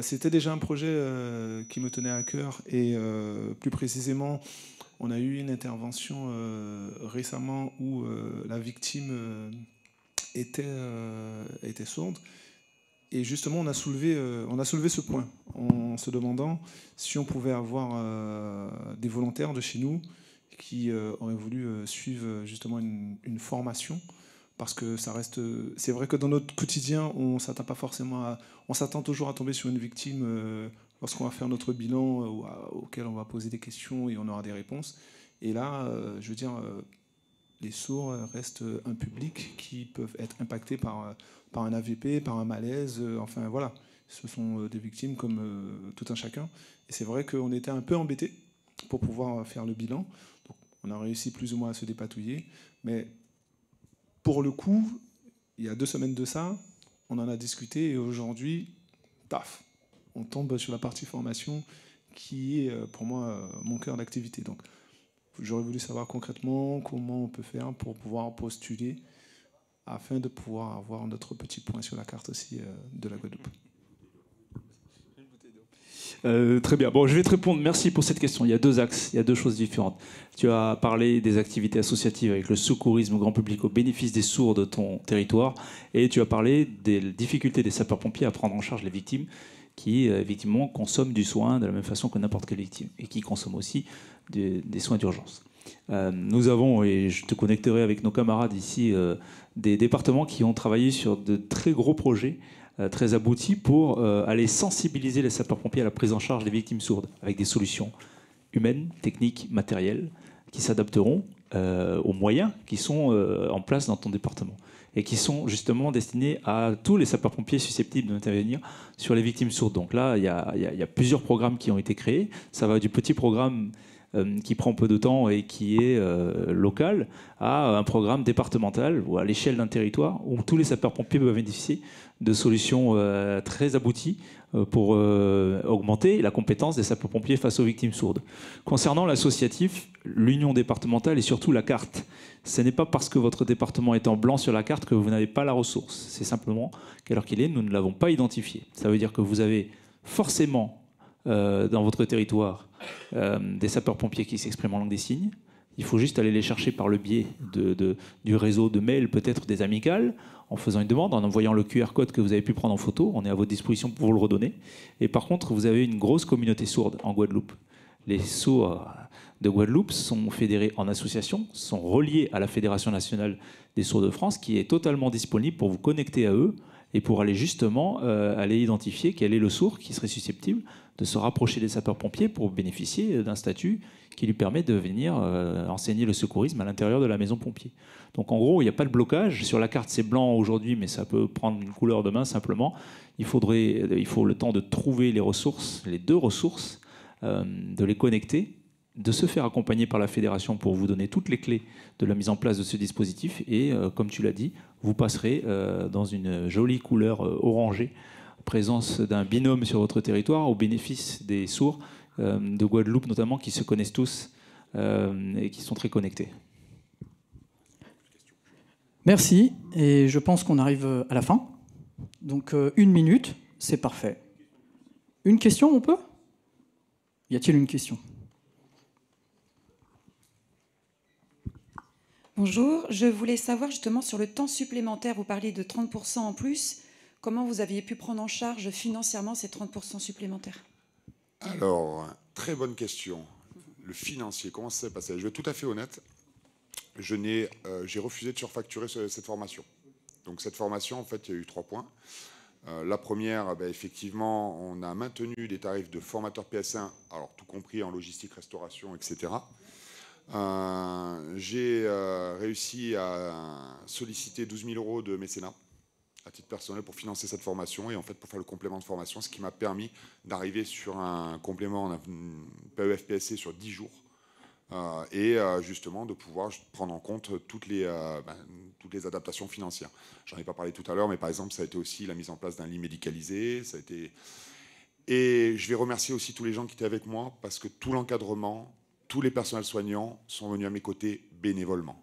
C'était déjà un projet qui me tenait à cœur et plus précisément, on a eu une intervention récemment où la victime était sourde. Et justement, on a soulevé ce point en se demandant si on pouvait avoir des volontaires de chez nous qui auraient voulu suivre justement une formation, parce que c'est vrai que dans notre quotidien, on s'attend toujours à tomber sur une victime lorsqu'on va faire notre bilan auquel on va poser des questions et on aura des réponses. Et là, je veux dire, les sourds restent un public qui peuvent être impactés par un AVP, par un malaise, enfin voilà, ce sont des victimes comme tout un chacun. Et c'est vrai qu'on était un peu embêtés pour pouvoir faire le bilan. Donc, on a réussi plus ou moins à se dépatouiller, mais pour le coup, il y a 2 semaines de ça, on en a discuté et aujourd'hui, paf, on tombe sur la partie formation qui est pour moi mon cœur d'activité. Donc, j'aurais voulu savoir concrètement comment on peut faire pour pouvoir postuler afin de pouvoir avoir notre petit point sur la carte aussi de la Guadeloupe. Très bien. Bon, je vais te répondre. Merci pour cette question. Il y a 2 axes, il y a 2 choses différentes. Tu as parlé des activités associatives avec le secourisme au grand public au bénéfice des sourds de ton territoire, et tu as parlé des difficultés des sapeurs-pompiers à prendre en charge les victimes qui effectivement consomment du soin de la même façon que n'importe quelle victime et qui consomment aussi des soins d'urgence. Nous avons, et je te connecterai avec nos camarades ici, des départements qui ont travaillé sur de très gros projets très aboutis pour aller sensibiliser les sapeurs-pompiers à la prise en charge des victimes sourdes avec des solutions humaines, techniques, matérielles qui s'adapteront aux moyens qui sont en place dans ton département et qui sont justement destinés à tous les sapeurs-pompiers susceptibles d'intervenir sur les victimes sourdes. Donc là, il y a plusieurs programmes qui ont été créés. Ça va du petit programme qui prend peu de temps et qui est local à un programme départemental ou à l'échelle d'un territoire où tous les sapeurs-pompiers peuvent bénéficier de solutions très abouties pour augmenter la compétence des sapeurs-pompiers face aux victimes sourdes. Concernant l'associatif, l'union départementale et surtout la carte, ce n'est pas parce que votre département est en blanc sur la carte que vous n'avez pas la ressource. C'est simplement qu'à l'heure qu'il est, nous ne l'avons pas identifiée. Ça veut dire que vous avez forcément dans votre territoire des sapeurs-pompiers qui s'expriment en langue des signes. Il faut juste aller les chercher par le biais du réseau de mails, peut-être des amicales, en faisant une demande, en envoyant le QR code que vous avez pu prendre en photo. On est à votre disposition pour vous le redonner. Et par contre, vous avez une grosse communauté sourde en Guadeloupe. Les sourds de Guadeloupe sont fédérés en association, sont reliés à la Fédération nationale des sourds de France, qui est totalement disponible pour vous connecter à eux et pour aller justement aller identifier quel est le sourd qui serait susceptible de se rapprocher des sapeurs-pompiers pour bénéficier d'un statut qui lui permet de venir enseigner le secourisme à l'intérieur de la maison pompier. Donc en gros, il n'y a pas de blocage. Sur la carte, c'est blanc aujourd'hui, mais ça peut prendre une couleur demain simplement. Il faut le temps de trouver les ressources, les deux ressources, de les connecter, de se faire accompagner par la fédération pour vous donner toutes les clés de la mise en place de ce dispositif. Et comme tu l'as dit, vous passerez dans une jolie couleur orangée, présence d'un binôme sur votre territoire au bénéfice des sourds de Guadeloupe notamment, qui se connaissent tous et qui sont très connectés. Merci, et je pense qu'on arrive à la fin. Donc 1 minute, c'est parfait. Une question, on peut ? Y a-t-il une question ? Bonjour, je voulais savoir justement sur le temps supplémentaire, vous parliez de 30% en plus, comment vous aviez pu prendre en charge financièrement ces 30% supplémentaires ? Alors, très bonne question. Le financier, comment ça s'est passé ? Je vais être tout à fait honnête, j'ai refusé de surfacturer cette formation. Donc cette formation, en fait, il y a eu 3 points. La première, effectivement, on a maintenu des tarifs de formateur PS1, alors tout compris en logistique, restauration, etc. J'ai réussi à solliciter 12 000 € de mécénat à titre personnel pour financer cette formation et en fait pour faire le complément de formation, ce qui m'a permis d'arriver sur un complément, un PEF-PSC sur 10 jours et justement de pouvoir prendre en compte toutes les adaptations financières. J'en ai pas parlé tout à l'heure, mais par exemple ça a été aussi la mise en place d'un lit médicalisé, ça a été... Et je vais remercier aussi tous les gens qui étaient avec moi parce que tout l'encadrement, tous les personnels soignants sont venus à mes côtés bénévolement.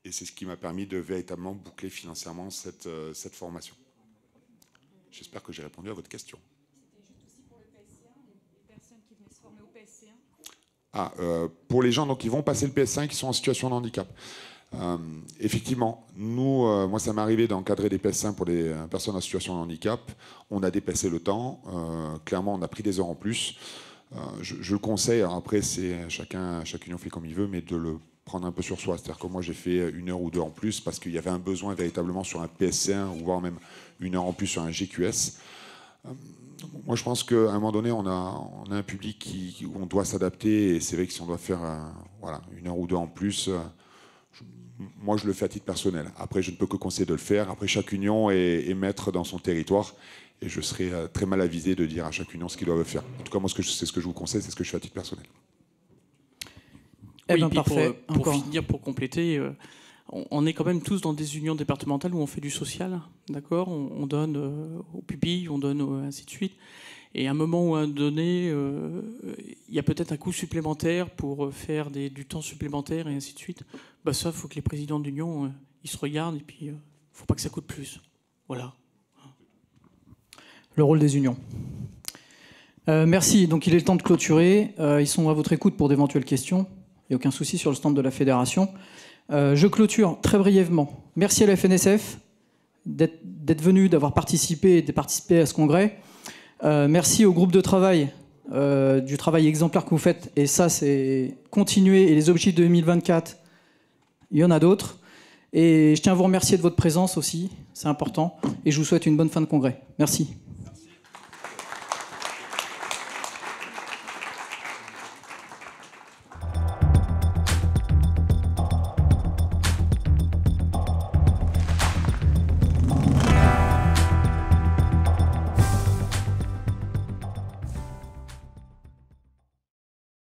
Et c'est ce qui m'a permis de véritablement boucler financièrement cette formation. J'espère que j'ai répondu à votre question. C'était juste aussi pour le PS1, les personnes qui venaient se former au PS1 ? Pour les gens donc, qui vont passer le PS1 qui sont en situation de handicap. Effectivement, moi ça m'est arrivé d'encadrer des PS1 pour des personnes en situation de handicap. On a dépassé le temps. Clairement, on a pris des heures en plus. Je le conseille, alors après c'est chacun fait comme il veut, mais de le prendre un peu sur soi. C'est-à-dire que moi j'ai fait 1 heure ou 2 en plus parce qu'il y avait un besoin véritablement sur un PSC1 ou voire même 1 heure en plus sur un GQS. Moi je pense qu'à un moment donné on a un public où on doit s'adapter et c'est vrai que si on doit faire 1 heure ou 2 en plus, moi je le fais à titre personnel. Après je ne peux que conseiller de le faire. Après chaque union est maître dans son territoire. Et je serais très mal avisé de dire à chaque union ce qu'ils doivent faire. En tout cas, moi, c'est ce que je vous conseille, c'est ce que je fais à titre personnel. Oui, parfait. Pour finir, pour compléter, on est quand même tous dans des unions départementales où on fait du social, d'accord ? On donne aux pupilles, on donne ainsi de suite. Et à un moment ou à un donné, il y a peut-être un coût supplémentaire pour faire du temps supplémentaire et ainsi de suite. Ça, il faut que les présidents d'union, ils se regardent et puis il ne faut pas que ça coûte plus. Voilà. Le rôle des unions. Merci. Donc il est le temps de clôturer. Ils sont à votre écoute pour d'éventuelles questions. Il n'y a aucun souci sur le stand de la fédération. Je clôture très brièvement. Merci à la FNSF d'être venu, d'avoir participé et de participer à ce congrès. Merci au groupe de travail du travail exemplaire que vous faites. Et ça, c'est continuer. Et les objectifs de 2024, il y en a d'autres. Et je tiens à vous remercier de votre présence aussi. C'est important. Et je vous souhaite une bonne fin de congrès. Merci.